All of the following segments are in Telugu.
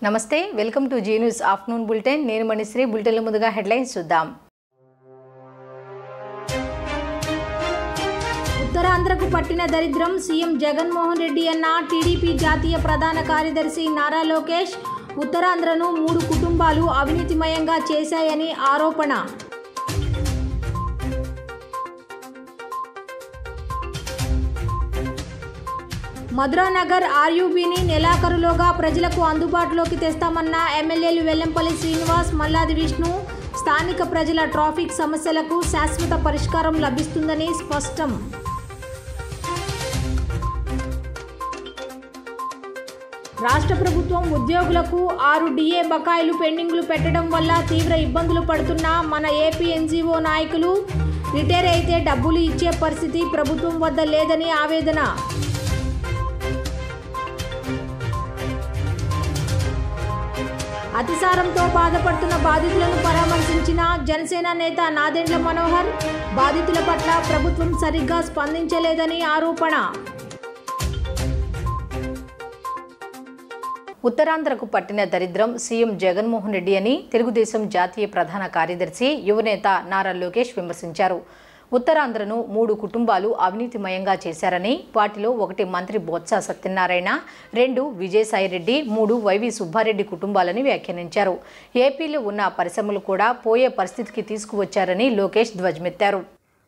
నమస్తే welcome to Zee News afternoon bulletin నేను మణిశ్రీ బులెటిన్ల ముందుగా హెడ్లైన్స్ చూద్దాం ఉత్తరాంధ్రకు పట్టిన దరిద్రం సీఎం జగన్మోహన్ రెడ్డి అన్న టీడీపీ జాతీయ ప్రధాన కార్యదర్శి నారా లోకేష్ ఉత్తరాంధ్రను 3 కుటుంబాలు అవినీతిమయంగా చేశాయని ఆరోపణ మధురానగర్ ఆర్యూబీని నెలాఖరులోగా ప్రజలకు అందుబాటులోకి తెస్తామన్న ఎమ్మెల్యేలు వెల్లంపల్లి శ్రీనివాస్ మల్లాది విష్ణు స్థానిక ప్రజల ట్రాఫిక్ సమస్యలకు శాశ్వత పరిష్కారం లభిస్తుందని స్పష్టం రాష్ట్ర ప్రభుత్వం ఉద్యోగులకు 6 డిఏ బకాయిలు పెండింగ్లు పెట్టడం వల్ల తీవ్ర ఇబ్బందులు పడుతున్న మన ఏపీ ఎన్జీఓ నాయకులు రిటైర్ అయితే డబ్బులు ఇచ్చే పరిస్థితి ప్రభుత్వం వద్ద లేదని ఆవేదన అతిసారంతో బాధపడుతున్న బాధితులను పరామర్శించిన జనసేన నేత నాదెండ్ల మనోహర్ బాధితుల పట్ల ప్రభుత్వం సరిగ్గా స్పందించలేదని ఆరోపణ ఉత్తరాంధ్రకు పట్టిన దరిద్రం సీఎం జగన్మోహన్ రెడ్డి అని తెలుగుదేశం జాతీయ ప్రధాన కార్యదర్శి యువనేత నారా లోకేష్ విమర్శించారు. ఉత్తరాంధ్రను 3 కుటుంబాలు అవినీతిమయంగా చేశారని, వాటిలో 1 మంత్రి బొత్స సత్యనారాయణ, 2 విజయసాయిరెడ్డి, 3 వైవి సుబ్బారెడ్డి కుటుంబాలని వ్యాఖ్యానించారు. ఏపీలో ఉన్న పరిశ్రమలు కూడా పోయే పరిస్థితికి తీసుకువచ్చారని లోకేష్ ధ్వజమెత్తారు.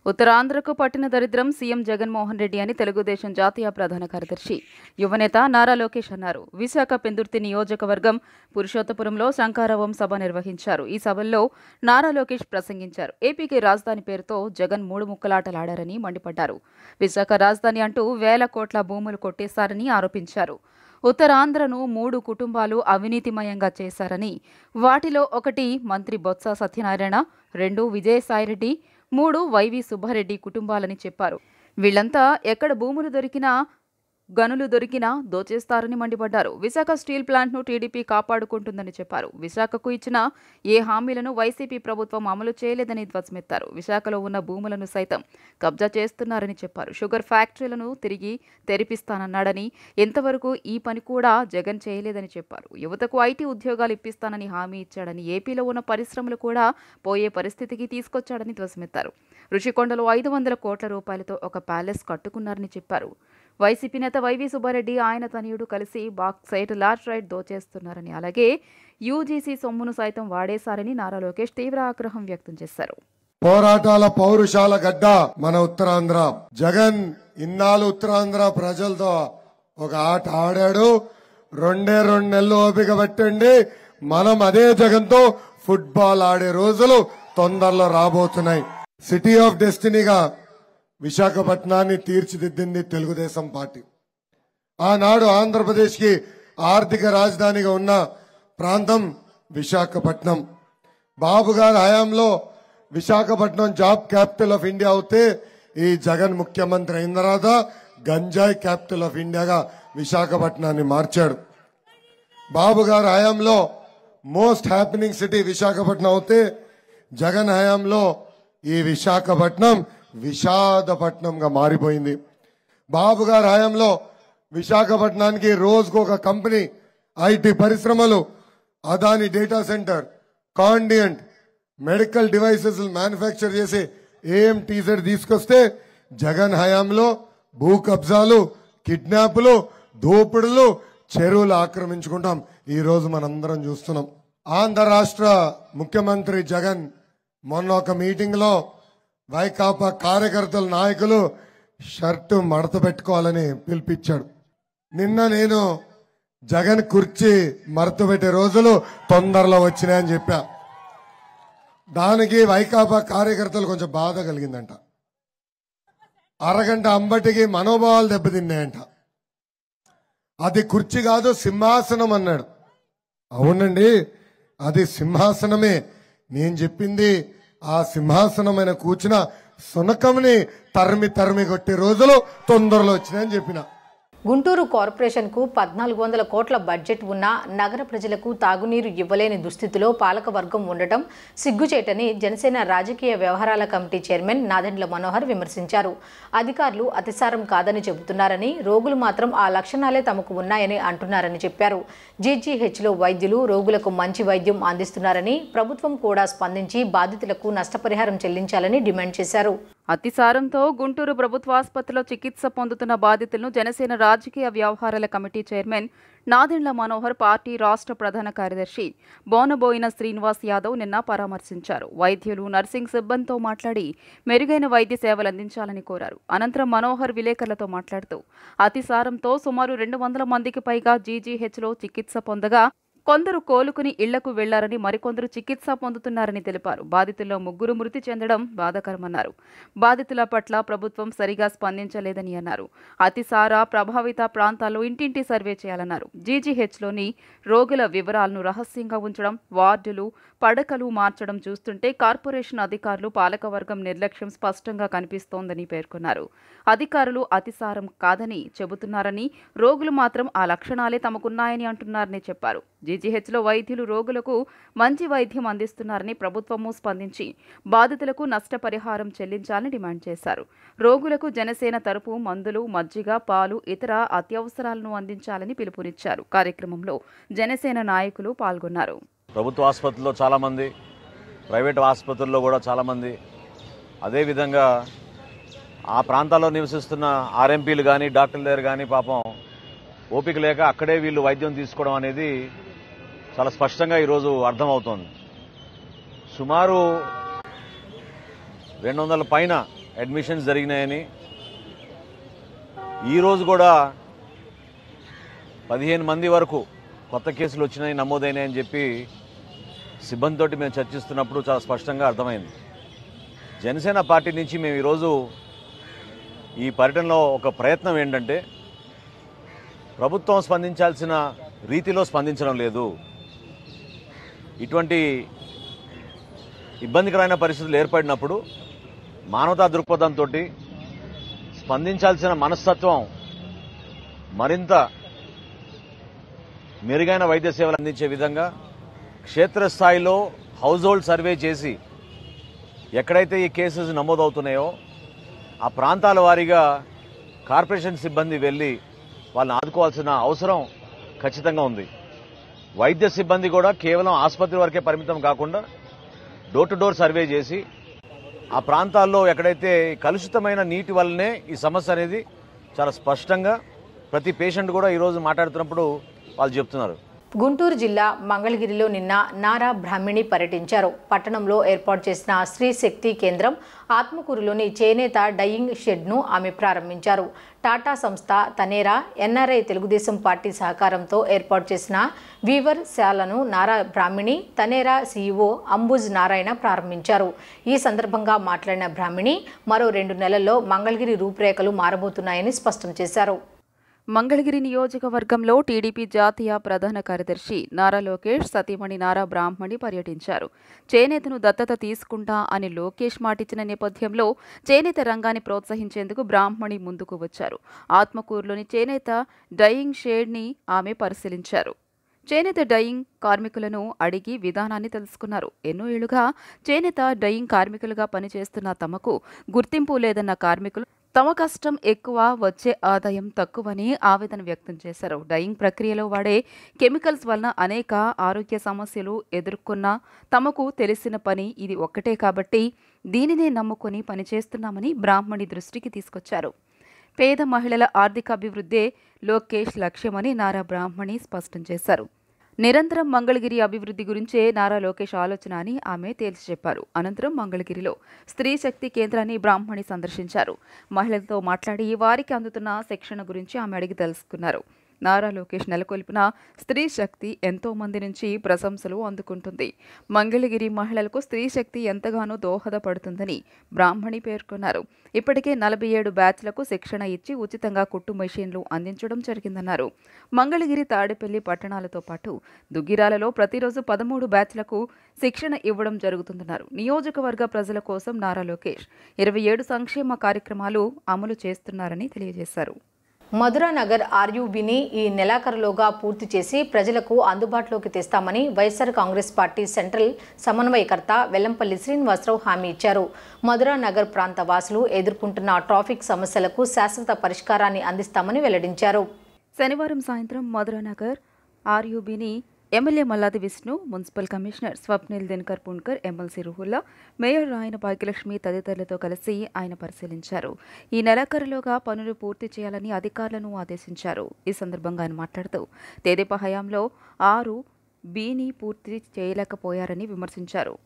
ఉత్తరాంధ్రకు పట్టిన దరిద్రం సీఎం జగన్మోహన్ రెడ్డి అని తెలుగుదేశం జాతీయ ప్రధాన కార్యదర్శి యువనేత నారా లోకేష్ అన్నారు. విశాఖ పెందుర్తి నియోజకవర్గం పురుషోత్తపురంలో శంఖారావం సభ నిర్వహించారు. ఈ సభల్లో నారా లోకేష్ ప్రసంగించారు. ఏపీకి రాజధాని పేరుతో జగన్ 3 ముక్కలాటలాడారని మండిపడ్డారు. విశాఖ రాజధాని అంటూ వేల కోట్ల భూములు కొట్టేశారని ఆరోపించారు. ఉత్తరాంధ్రను 3 కుటుంబాలు అవినీతిమయంగా చేశారని, వాటిలో 1 మంత్రి బొత్స సత్యనారాయణ, 2 విజయసాయిరెడ్డి, 3 వైవి సుబ్బారెడ్డి కుటుంబాలని చెప్పారు. వీళ్లంతా ఎక్కడ భూములు దొరికినా గనులు దొరికినా దోచేస్తారని మండిపడ్డారు. విశాఖ స్టీల్ ప్లాంట్ను టీడీపీ కాపాడుకుంటుందని చెప్పారు. విశాఖకు ఇచ్చిన ఏ హామీలను వైసీపీ ప్రభుత్వం అమలు చేయలేదని ధ్వజమెత్తారు. విశాఖలో ఉన్న భూములను సైతం కబ్జా చేస్తున్నారని చెప్పారు. షుగర్ ఫ్యాక్టరీలను తిరిగి తెరిపిస్తానన్నాడని, ఎంతవరకు ఈ పని కూడా జగన్ చేయలేదని చెప్పారు. యువతకు ఐటీ ఉద్యోగాలు ఇప్పిస్తానని హామీ ఇచ్చాడని, ఏపీలో ఉన్న పరిశ్రమలు కూడా పోయే పరిస్థితికి తీసుకొచ్చాడని ధ్వజమెత్తారు. రుషికొండలో 500 కోట్ల రూపాయలతో ఒక ప్యాలెస్ కట్టుకున్నారని చెప్పారు. వైసీపీ నేత వైవి సుబ్బారెడ్డి, ఆయన తనయుడు కలిసి బాక్సైట్ లాటరైట్ దోచేస్తున్నారని, అలాగే యూజీసీ సొమ్మును సైతం వాడేశారని నారా లోకేష్ తీవ్ర ఆగ్రహం వ్యక్తం చేశారు. పోరాటాల పౌరుషాల గడ్డ మన ఉత్తరాంధ్ర. జగన్ ఇన్నాళ్ళు ఉత్తరాంధ్ర ప్రజలతో ఒక ఆట ఆడాడు. 2 నెలలు ఓపిక పట్టండి, మనం అదే జగన్తో ఫుట్బాల్ ఆడే రోజులు తొందరలో రాబోతున్నాయి. సిటీ ఆఫ్ డెస్టినీగా విశాఖపట్నాన్ని తీర్చిదిద్దింది తెలుగుదేశం పార్టీ. ఆనాడు ఆంధ్రప్రదేశ్ కి ఆర్థిక రాజధానిగా ఉన్న ప్రాంతం విశాఖపట్నం. బాబు గారి హయాంలో Visakhapatnam job capital of India అవుతే, ఈ జగన్ ముఖ్యమంత్రి అయిన తర్వాత గంజాయి క్యాపిటల్ ఆఫ్ ఇండియాగా విశాఖపట్నాన్ని మార్చాడు. బాబు గారి హయాంలో మోస్ట్ హ్యాపెనింగ్ సిటీ విశాఖపట్నం అవుతే, జగన్ హయాంలో ఈ విశాఖపట్నం విషాదపట్నంగా మారిపోయింది. బాబు గారి హయాంలో విశాఖపట్నానికి రోజుకు ఒక కంపెనీ, ఐటీ పరిశ్రమలు, అదాని డేటా సెంటర్, కాండియంట్, మెడికల్ డివైసెస్ మ్యానుఫ్యాక్చర్ చేసి ఏఎంటీజెడ్ తీసుకొస్తే, జగన్ హయాంలో భూ కబ్జాలు, కిడ్నాపులు, దోపిడులు, చెరువులు ఆక్రమించుకుంటాం ఈ రోజు మనందరం చూస్తున్నాం. ఆంధ్ర రాష్ట్ర ముఖ్యమంత్రి జగన్ మొన్న ఒక మీటింగ్ లో వైకాపా కార్యకర్తల నాయకులు షర్టు మడత పెట్టుకోవాలని పిలిపించాడు. నిన్న నేను జగన్ కుర్చీ మడత పెట్టే రోజులు తొందరలో వచ్చినాయని చెప్పా. దానికి వైకాపా కార్యకర్తలు కొంచెం బాధ కలిగిందంట. అరగంట అంబటికి మనోభావాలు దెబ్బతిన్నాయంట. అది కుర్చీ కాదు, సింహాసనం అన్నాడు. అవునండి, అది సింహాసనమే. నేను చెప్పింది ఆ సింహాసనమైన కూర్చున్న సునకంని తరిమి కొట్టే రోజులు తొందరలో వచ్చినాయని చెప్పిన. గుంటూరు కార్పొరేషన్కు 1400 కోట్ల బడ్జెట్ ఉన్నా నగర ప్రజలకు తాగునీరు ఇవ్వలేని దుస్థితిలో పాలకవర్గం ఉండటం సిగ్గుచేటని జనసేన రాజకీయ వ్యవహారాల కమిటీ చైర్మన్ నాదెండ్ల మనోహర్ విమర్శించారు. అధికారులు అతిసారం కాదని చెబుతున్నారని, రోగులు మాత్రం ఆ లక్షణాలే తమకు ఉన్నాయని అంటున్నారని చెప్పారు. జీజీహెచ్లో వైద్యులు రోగులకు మంచి వైద్యం అందిస్తున్నారని, ప్రభుత్వం కూడా స్పందించి బాధితులకు నష్టపరిహారం చెల్లించాలని డిమాండ్ చేశారు. అతిసారంతో గుంటూరు ప్రభుత్వాసుపత్రిలో చికిత్స పొందుతున్న బాధితులను జనసేన రాజకీయ వ్యవహారాల committee chairman Nadendla Manohar party రాష్ట్ర ప్రధాన కార్యదర్శి బోనబోయిన శ్రీనివాస్ యాదవ్ నిన్న పరామర్శించారు. వైద్యులు, నర్సింగ్ సిబ్బందితో మాట్లాడి మెరుగైన వైద్య సేవలు అందించాలని కోరారు. అనంతరం మనోహర్ విలేకరులతో మాట్లాడుతూ అతిసారంతో సుమారు 200 మందికి పైగా జీజీహెచ్లో చికిత్స పొందగా కొందరు కోలుకుని ఇళ్లకు వెళ్లారని, మరికొందరు చికిత్స పొందుతున్నారని తెలిపారు. బాధితుల్లో 3 మృతి చెందడం బాధాకరమన్నారు. బాధితుల పట్ల ప్రభుత్వం సరిగా స్పందించలేదని అన్నారు. అతిసార ప్రభావిత ప్రాంతాల్లో ఇంటింటి సర్వే చేయాలన్నారు. జీజీహెచ్లోని రోగుల వివరాలను రహస్యంగా ఉంచడం, వార్డులు, పడకలు మార్చడం చూస్తుంటే కార్పొరేషన్ అధికారులు, పాలకవర్గం నిర్లక్ష్యం స్పష్టంగా కనిపిస్తోందని పేర్కొన్నారు. అధికారులు అతిసారం కాదని చెబుతున్నారని, రోగులు మాత్రం ఆ లక్షణాలే తమకున్నాయని అంటున్నారని చెప్పారు. జీజీహెచ్లో వైద్యులు రోగులకు మంచి వైద్యం అందిస్తున్నారని, ప్రభుత్వము స్పందించి బాధితులకు నష్టపరిహారం చెల్లించాలని డిమాండ్ చేశారు. రోగులకు జనసేన తరపు మందులు, మజ్జిగ, పాలు, ఇతర అత్యవసరాలను అందించాలని పిలుపునిచ్చారు. కార్యక్రమంలో జనసేన నాయకులు పాల్గొన్నారు. ప్రభుత్వ ఆసుపత్రుల్లో చాలామంది, ప్రైవేటు ఆసుపత్రుల్లో కూడా చాలామంది, అదేవిధంగా ఆ ప్రాంతాల్లో నివసిస్తున్న ఆర్ఎంపీలు కానీ, డాక్టర్ల దగ్గర కానీ పాపం ఓపిక లేక అక్కడే వీళ్ళు వైద్యం తీసుకోవడం అనేది చాలా స్పష్టంగా ఈరోజు అర్థమవుతోంది. సుమారు 200 పైన అడ్మిషన్స్ జరిగినాయని, ఈరోజు కూడా 15 మంది వరకు కొత్త కేసులు వచ్చినాయి, నమోదైనాయని చెప్పి సిబ్బందితోటి మేము చర్చిస్తున్నప్పుడు చాలా స్పష్టంగా అర్థమైంది. జనసేన పార్టీ నుంచి మేము ఈరోజు ఈ పర్యటనలో ఒక ప్రయత్నం ఏంటంటే, ప్రభుత్వం స్పందించాల్సిన రీతిలో స్పందించడం లేదు. ఇటువంటి ఇబ్బందికరమైన పరిస్థితులు ఏర్పడినప్పుడు మానవతా దృక్పథంతో స్పందించాల్సిన మనస్తత్వం, మరింత మెరుగైన వైద్య సేవలు అందించే విధంగా క్షేత్రస్థాయిలో హౌస్ హోల్డ్ సర్వే చేసి ఎక్కడైతే ఈ కేసెస్ నమోదవుతున్నాయో ఆ ప్రాంతాల వారీగా కార్పొరేషన్ సిబ్బంది వెళ్లి వాళ్ళని ఆదుకోవాల్సిన అవసరం ఖచ్చితంగా ఉంది. వైద్య సిబ్బంది కూడా కేవలం ఆసుపత్రి వరకే పరిమితం కాకుండా డోర్ టు డోర్ సర్వే చేసి ఆ ప్రాంతాల్లో ఎక్కడైతే కలుషితమైన నీటి వల్లనే ఈ సమస్య అనేది చాలా స్పష్టంగా ప్రతి పేషెంట్ కూడా ఈరోజు మాట్లాడుతున్నప్పుడు వాళ్ళు చెప్తున్నారు. గుంటూరు జిల్లా మంగళగిరిలో నిన్న నారా బ్రాహ్మణి పర్యటించారు. పట్టణంలో ఏర్పాటు చేసిన స్త్రీ శక్తి కేంద్రం, ఆత్మకూరులోని చేనేత డయింగ్ షెడ్ను ఆమె ప్రారంభించారు. టాటా సంస్థ, తనేరా, ఎన్ఆర్ఐ తెలుగుదేశం పార్టీ సహకారంతో ఏర్పాటు చేసిన వీవర్ శాలను నారా బ్రాహ్మణి, తనేరా సీఈఓ అంబుజ్ నారాయణ ప్రారంభించారు. ఈ సందర్భంగా మాట్లాడిన బ్రాహ్మణి మరో 2 నెలల్లో మంగళగిరి రూపురేఖలు మారబోతున్నాయని స్పష్టం చేశారు. మంగళగిరి నియోజకవర్గంలో టీడీపీ జాతీయ ప్రధాన కార్యదర్శి నారా లోకేష్ సతీమణి నారా బ్రాహ్మణి పర్యటించారు. చేనేతను దత్తత తీసుకుంటా అని లోకేష్ మాటిచ్చిన నేపథ్యంలో చేనేత రంగాన్ని ప్రోత్సహించేందుకు బ్రాహ్మణి ముందుకు వచ్చారు. ఆత్మకూరులోని చేనేత డయింగ్ షెడ్ని ఆమె పరిశీలించారు. చేనేత డయింగ్ కార్మికులను అడిగి విధానాన్ని తెలుసుకున్నారు. ఎన్నో ఏళ్లుగా చేనేత డయింగ్ కార్మికులుగా పనిచేస్తున్న తమకు గుర్తింపు లేదన్న కార్మికులు తమ కష్టం ఎక్కువ, వచ్చే ఆదాయం తక్కువని ఆవేదన వ్యక్తం చేశారు. డయింగ్ ప్రక్రియలో వాడే కెమికల్స్ వలన అనేక ఆరోగ్య సమస్యలు ఎదుర్కొన్న తమకు తెలిసిన పని ఇది ఒక్కటే కాబట్టి దీనినే నమ్ముకొని పనిచేస్తున్నామని బ్రాహ్మణి దృష్టికి తీసుకొచ్చారు. పేద మహిళల ఆర్థిక అభివృద్ధే లోకేష్ లక్ష్యమని నారా బ్రాహ్మణి స్పష్టం చేశారు. నిరంతరం మంగళగిరి అభివృద్ధి గురించే నారా లోకేష్ ఆలోచన అని ఆమె తేల్చి చెప్పారు. అనంతరం మంగళగిరిలో స్త్రీ శక్తి కేంద్రాన్ని బ్రాహ్మణి సందర్శించారు. మహిళలతో మాట్లాడి వారికి అందుతున్న శిక్షణ గురించి ఆమె అడిగి తెలుసుకున్నారు. నారా లోకేష్ నెలకొల్పిన స్త్రీ శక్తి ఎంతో మంది నుంచి ప్రశంసలు అందుకుంటుంది. మంగళగిరి మహిళలకు స్త్రీ శక్తి ఎంతగానో దోహదపడుతుందని బ్రాహ్మణి పేర్కొన్నారు. ఇప్పటికే 47 బ్యాచ్లకు శిక్షణ ఇచ్చి ఉచితంగా కుట్టు మెషీన్లు అందించడం జరిగిందన్నారు. మంగళగిరి, తాడేపల్లి పట్టణాలతో పాటు దుగ్గిరాలలో ప్రతిరోజు 13 బ్యాచ్లకు శిక్షణ ఇవ్వడం జరుగుతుందన్నారు. నియోజకవర్గ ప్రజల కోసం నారా లోకేష్ 27 సంక్షేమ కార్యక్రమాలు అమలు చేస్తున్నారని తెలియజేశారు. మధురానగర్ ఆర్యూబీని ఈ నెలాఖరులోగా పూర్తి చేసి ప్రజలకు అందుబాటులోకి తెస్తామని వైఎస్ఆర్ కాంగ్రెస్ పార్టీ సెంట్రల్ సమన్వయకర్త వెల్లంపల్లి శ్రీనివాసరావు హామీ ఇచ్చారు. మధురానగర్ ప్రాంత వాసులు ఎదుర్కొంటున్న ట్రాఫిక్ సమస్యలకు శాశ్వత పరిష్కారాన్ని అందిస్తామని వెల్లడించారు. శనివారం సాయంత్రం మధురానగర్ ఆర్యూబీని MLA Malladi Vishnu, municipal commissioner Swapnil Dinakar Punkar, MLC Ruhulla, mayor Rayana Bhagyalakshmi తదితరులతో కలిసి ఆయన పరిశీలించారు. ఈ నెలాఖరులోగా పనులు పూర్తి చేయాలని అధికారులను ఆదేశించారు. ఈ సందర్భంగా ఆయన మాట్లాడుతూ తెదేపా హయాంలో 6Bని పూర్తి చేయలేకపోయారని విమర్శించారు.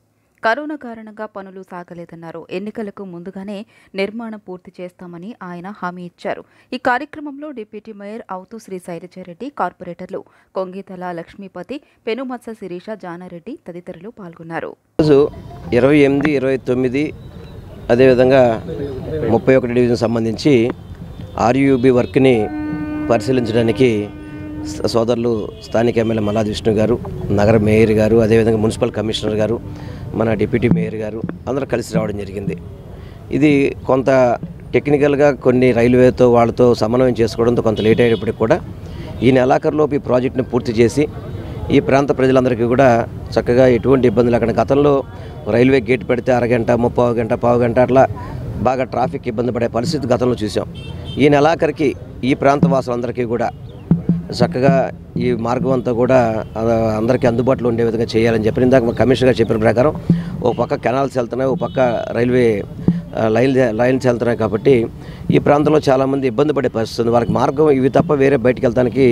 కరోనా కారణంగా పనులు సాగలేదన్నారు. ఎన్నికలకు ముందుగానే నిర్మాణం పూర్తి చేస్తామని ఆయన హామీ ఇచ్చారు. ఈ కార్యక్రమంలో డిప్యూటీ మేయర్ అవుతూ శ్రీ శైలజారెడ్డి, కార్పొరేటర్లు కొంగితల లక్ష్మీపతి, పెనుమత్స శిరీష, జానారెడ్డి తదితరులు పాల్గొన్నారు. 28, 29 అదేవిధంగా 31 డివిజన్ సంబంధించి ఆర్యూబీ వర్క్ని పరిశీలించడానికి సోదరులు స్థానిక ఎమ్మెల్యే మల్లాది విష్ణు గారు, నగర మేయర్ గారు, అదేవిధంగా మున్సిపల్ కమిషనర్ గారు, మన డిప్యూటీ మేయర్ గారు అందరూ కలిసి రావడం జరిగింది. ఇది కొంత టెక్నికల్గా కొన్ని రైల్వేతో వాళ్ళతో సమన్వయం చేసుకోవడంతో కొంత లేట్ అయ్యేటప్పటికి కూడా ఈ నెలాఖరులోపు ఈ ప్రాజెక్టుని పూర్తి చేసి ఈ ప్రాంత ప్రజలందరికీ కూడా చక్కగా ఎటువంటి ఇబ్బందులు లేకుండా, గతంలో రైల్వే గేట్ పెడితే అరగంట, 30 గంట, పావు గంట అట్లా బాగా ట్రాఫిక్ ఇబ్బంది పడే పరిస్థితి గతంలో చూసాం. ఈ నెలాఖరికి ఈ ప్రాంత వాసులందరికీ కూడా చక్కగా ఈ మార్గం అంతా కూడా అందరికీ అందుబాటులో ఉండే విధంగా చేయాలని చెప్పి ఇందాక మా కమిషనర్ గారు చెప్పిన ప్రకారం ఒక పక్క కెనాల్స్ వెళ్తున్నాయి, ఒక పక్క రైల్వే లైన్స్ వెళ్తున్నాయి. కాబట్టి ఈ ప్రాంతంలో చాలామంది ఇబ్బంది పడే పరిస్థితి ఉంది. వాళ్ళకి మార్గం ఇవి తప్ప వేరే బయటకు వెళ్తానికి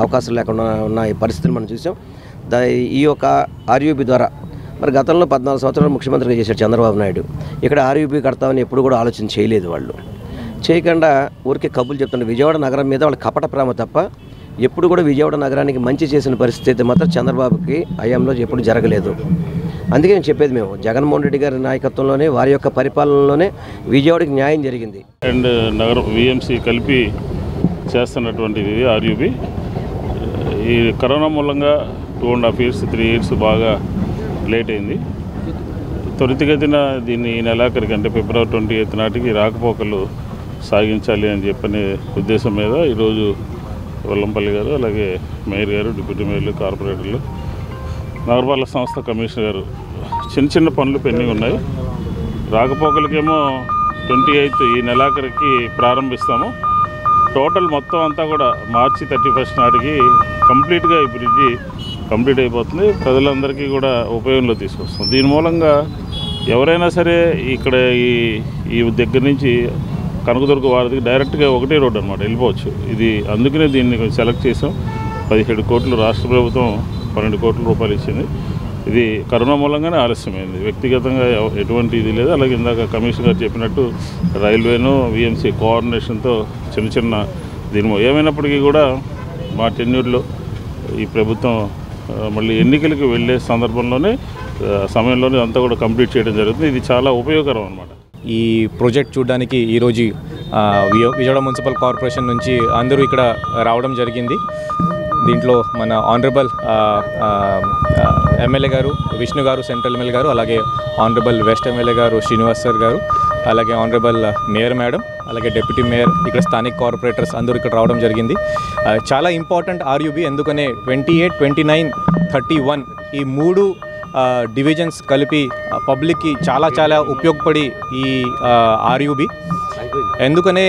అవకాశం లేకుండా ఉన్న ఈ పరిస్థితులు మనం చూసాం. ఈ యొక్క ఆర్యూబీ ద్వారా మరి గతంలో 14 సంవత్సరాలు ముఖ్యమంత్రిగా చేశాడు చంద్రబాబు నాయుడు. ఇక్కడ ఆర్యూబీ కడతామని ఎప్పుడు కూడా ఆలోచన చేయలేదు. వాళ్ళు చేయకుండా ఊరికే కబుర్లు చెప్తుండే. విజయవాడ నగరం మీద వాళ్ళ కపట ప్రేమ తప్ప ఎప్పుడు కూడా విజయవాడ నగరానికి మంచి చేసిన పరిస్థితి మాత్రం చంద్రబాబుకి హయాంలో ఎప్పుడు జరగలేదు. అందుకే నేను చెప్పేది, మేము జగన్మోహన్ రెడ్డి గారి నాయకత్వంలోనే వారి యొక్క పరిపాలనలోనే విజయవాడకి న్యాయం జరిగింది. అండ్ నగరం విఎంసీ కలిపి చేస్తున్నటువంటిది ఆర్యూబీ. ఈ కరోనా మూలంగా 2.5 years 3 years బాగా లేట్ అయింది. త్వరితగతిన దీన్ని ఈ నెలాఖరికి అంటే February 28 నాటికి రాకపోకలు సాగించాలి అని చెప్పనే ఉద్దేశం మీద ఈరోజు వెల్లంపల్లి గారు, అలాగే మేయర్ గారు, డిప్యూటీ మేయర్లు, కార్పొరేటర్లు, నగరపాలక సంస్థ కమిషనర్ గారు చిన్న చిన్న పనులు పెండింగ్ ఉన్నాయి. రాకపోకలకేమో 28 ఈ నెలాఖరికి ప్రారంభిస్తాము. టోటల్ మొత్తం అంతా కూడా March 31 నాటికి కంప్లీట్గా ఈ బ్రిడ్జి కంప్లీట్ అయిపోతుంది. ప్రజలందరికీ కూడా ఉపయోగంలో తీసుకొస్తాం. దీని మూలంగా ఎవరైనా సరే ఇక్కడ ఈ దగ్గర నుంచి కనకదుర్గ వారధికి డైరెక్ట్గా ఒకటే రోడ్డు అనమాట వెళ్ళిపోవచ్చు. ఇది అందుకనే దీన్ని సెలెక్ట్ చేసాం. 17 కోట్లు రాష్ట్ర ప్రభుత్వం 12 కోట్ల రూపాయలు ఇచ్చింది. ఇది కరోనా మూలంగానే ఆలస్యమైంది. వ్యక్తిగతంగా ఎటువంటి ఇది లేదు. అలాగే ఇందాక కమిషనర్ గారు చెప్పినట్టు రైల్వేను విఎంసీ కోఆర్డినేషన్తో చిన్న దీని ఏమైనప్పటికీ కూడా మా టెన్యూర్లో ఈ ప్రభుత్వం మళ్ళీ ఎన్నికలకు వెళ్ళే సమయంలోనే అంతా కూడా కంప్లీట్ చేయడం జరుగుతుంది. ఇది చాలా ఉపయోగకరం అన్నమాట. ఈ ప్రాజెక్ట్ చూడడానికి ఈరోజు విజయవాడ మున్సిపల్ కార్పొరేషన్ నుంచి అందరూ ఇక్కడ రావడం జరిగింది. దీంట్లో మన ఆనరబుల్ ఎమ్మెల్యే గారు విష్ణు గారు, సెంట్రల్ ఎమ్మెల్యే గారు, అలాగే ఆనరబుల్ వెస్ట్ ఎమ్మెల్యే గారు శ్రీనివాస్ సార్ గారు, అలాగే ఆనరబుల్ మేయర్ మేడం, అలాగే డిప్యూటీ మేయర్, ఇక్కడ స్థానిక కార్పొరేటర్స్ అందరూ ఇక్కడ రావడం జరిగింది. చాలా ఇంపార్టెంట్ ఆర్యూబీ. ఎందుకనే 28, 29, 31 ఈ 3 డివిజన్స్ కలిపి పబ్లిక్కి చాలా ఉపయోగపడి ఈ ఆర్యూబీ. ఎందుకనే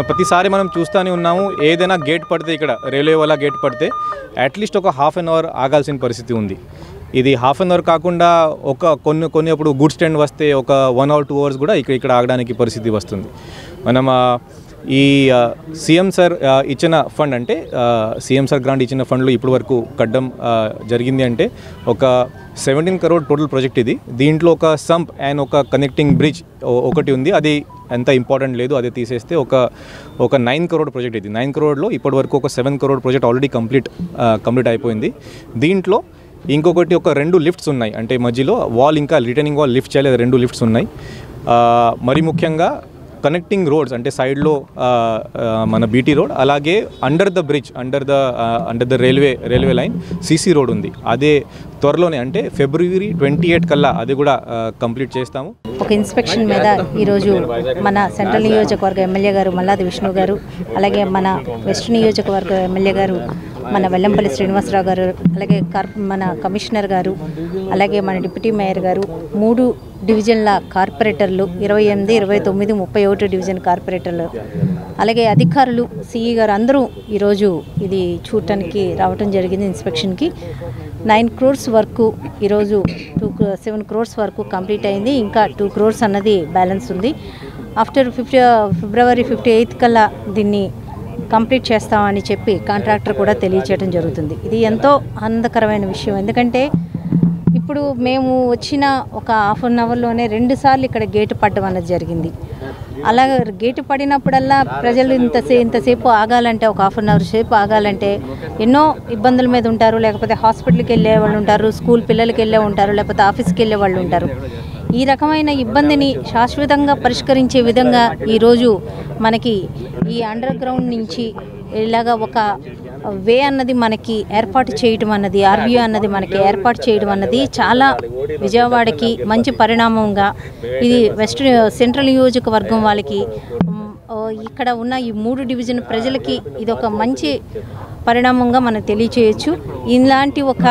ప్రతిసారి మనం చూస్తూనే ఉన్నాము, ఏదైనా గేట్ పడితే ఇక్కడ రైల్వే వల్ల గేట్ పడితే అట్లీస్ట్ ఒక 1/2 hour ఆగాల్సిన పరిస్థితి ఉంది. ఇది 1/2 hour కాకుండా కొన్ని అప్పుడు గుడ్ స్టాండ్ వస్తే ఒక 1 or 2 hours కూడా ఇక్కడ ఆగడానికి పరిస్థితి వస్తుంది. మనం ఈ సీఎం సార్ ఇచ్చిన ఫండ్ అంటే సీఎం సార్ గ్రాంట్ ఇచ్చిన ఫండ్లు ఇప్పటి వరకు కట్టడం జరిగింది. అంటే ఒక 17 crore టోటల్ ప్రాజెక్ట్ ఇది. దీంట్లో ఒక సంప్ అండ్ ఒక కనెక్టింగ్ బ్రిడ్జ్ ఒకటి ఉంది. అది ఎంత ఇంపార్టెంట్ లేదు, అది తీసేస్తే ఒక 9 crore ప్రాజెక్ట్ ఇది. 9 crore ఇప్పటి వరకు ఒక 7 crore ప్రాజెక్ట్ ఆల్రెడీ కంప్లీట్ అయిపోయింది. దీంట్లో ఇంకొకటి ఒక 2 లిఫ్ట్స్ ఉన్నాయి. అంటే మధ్యలో వాల్ ఇంకా రిటర్నింగ్ వాల్ లిఫ్ట్ చేయాలి, 2 లిఫ్ట్స్ ఉన్నాయి. మరి ముఖ్యంగా కనెక్టింగ్ రోడ్స్ అంటే సైడ్లో మన బీటీ రోడ్, అలాగే under the bridge under the railway line CC road ఉంది. అదే త్వరలోనే అంటే February 28 కల్లా అది కూడా కంప్లీట్ చేస్తాము. ఒక ఇన్స్పెక్షన్ మీద ఈరోజు మన సెంట్రల్ నియోజకవర్గ ఎమ్మెల్యే గారు మల్లాది విష్ణు గారు, అలాగే మన వెస్ట్ నియోజకవర్గ ఎమ్మెల్యే గారు మన వెల్లంపల్లి శ్రీనివాసరావు గారు, అలాగే మన కమిషనర్ గారు, అలాగే మన డిప్యూటీ మేయర్ గారు, 3 డివిజన్ల కార్పొరేటర్లు, 28, 29, 31 డివిజన్ కార్పొరేటర్లు, అలాగే అధికారులు, సిఈ గారు అందరూ ఈరోజు ఇది చూడటానికి రావటం జరిగింది. ఇన్స్పెక్షన్కి 9 crores వరకు ఈరోజు 7 crores వరకు కంప్లీట్ అయింది. ఇంకా 2 crores అన్నది బ్యాలెన్స్ ఉంది. ఆఫ్టర్ February 58 కల్లా దీన్ని కంప్లీట్ చేస్తామని చెప్పి కాంట్రాక్టర్ కూడా తెలియచేయడం జరుగుతుంది. ఇది ఎంతో ఆనందకరమైన విషయం. ఎందుకంటే ఇప్పుడు మేము వచ్చిన ఒక ½ an hourలోనే 2 సార్లు ఇక్కడ గేటు పడడం అన్నది జరిగింది. అలా గేటు పడినప్పుడల్లా ప్రజలు ఇంతసేపు ఆగాలంటే, ఒక ½ an hour సేపు ఆగాలంటే ఎన్నో ఇబ్బందుల మీద ఉంటారు. లేకపోతే హాస్పిటల్కి వెళ్ళే వాళ్ళు ఉంటారు, స్కూల్ పిల్లలకి వెళ్ళే ఉంటారు, లేకపోతే ఆఫీస్కి వెళ్ళే వాళ్ళు ఉంటారు. ఈ రకమైన ఇబ్బందిని శాశ్వతంగా పరిష్కరించే విధంగా ఈరోజు మనకి ఈ అండర్ గ్రౌండ్ నుంచి ఇలాగ ఒక వే అన్నది మనకి ఏర్పాటు చేయడం అన్నది, ఆర్వీఓ అన్నది మనకి ఏర్పాటు చేయడం అన్నది చాలా విజయవాడకి మంచి పరిణామంగా, ఇది సెంట్రల్ నియోజకవర్గం వాళ్ళకి, ఇక్కడ ఉన్న ఈ 3 డివిజన్ ప్రజలకి ఇది ఒక మంచి పరిణామంగా మనం తెలియచేయచ్చు. ఇలాంటి ఒక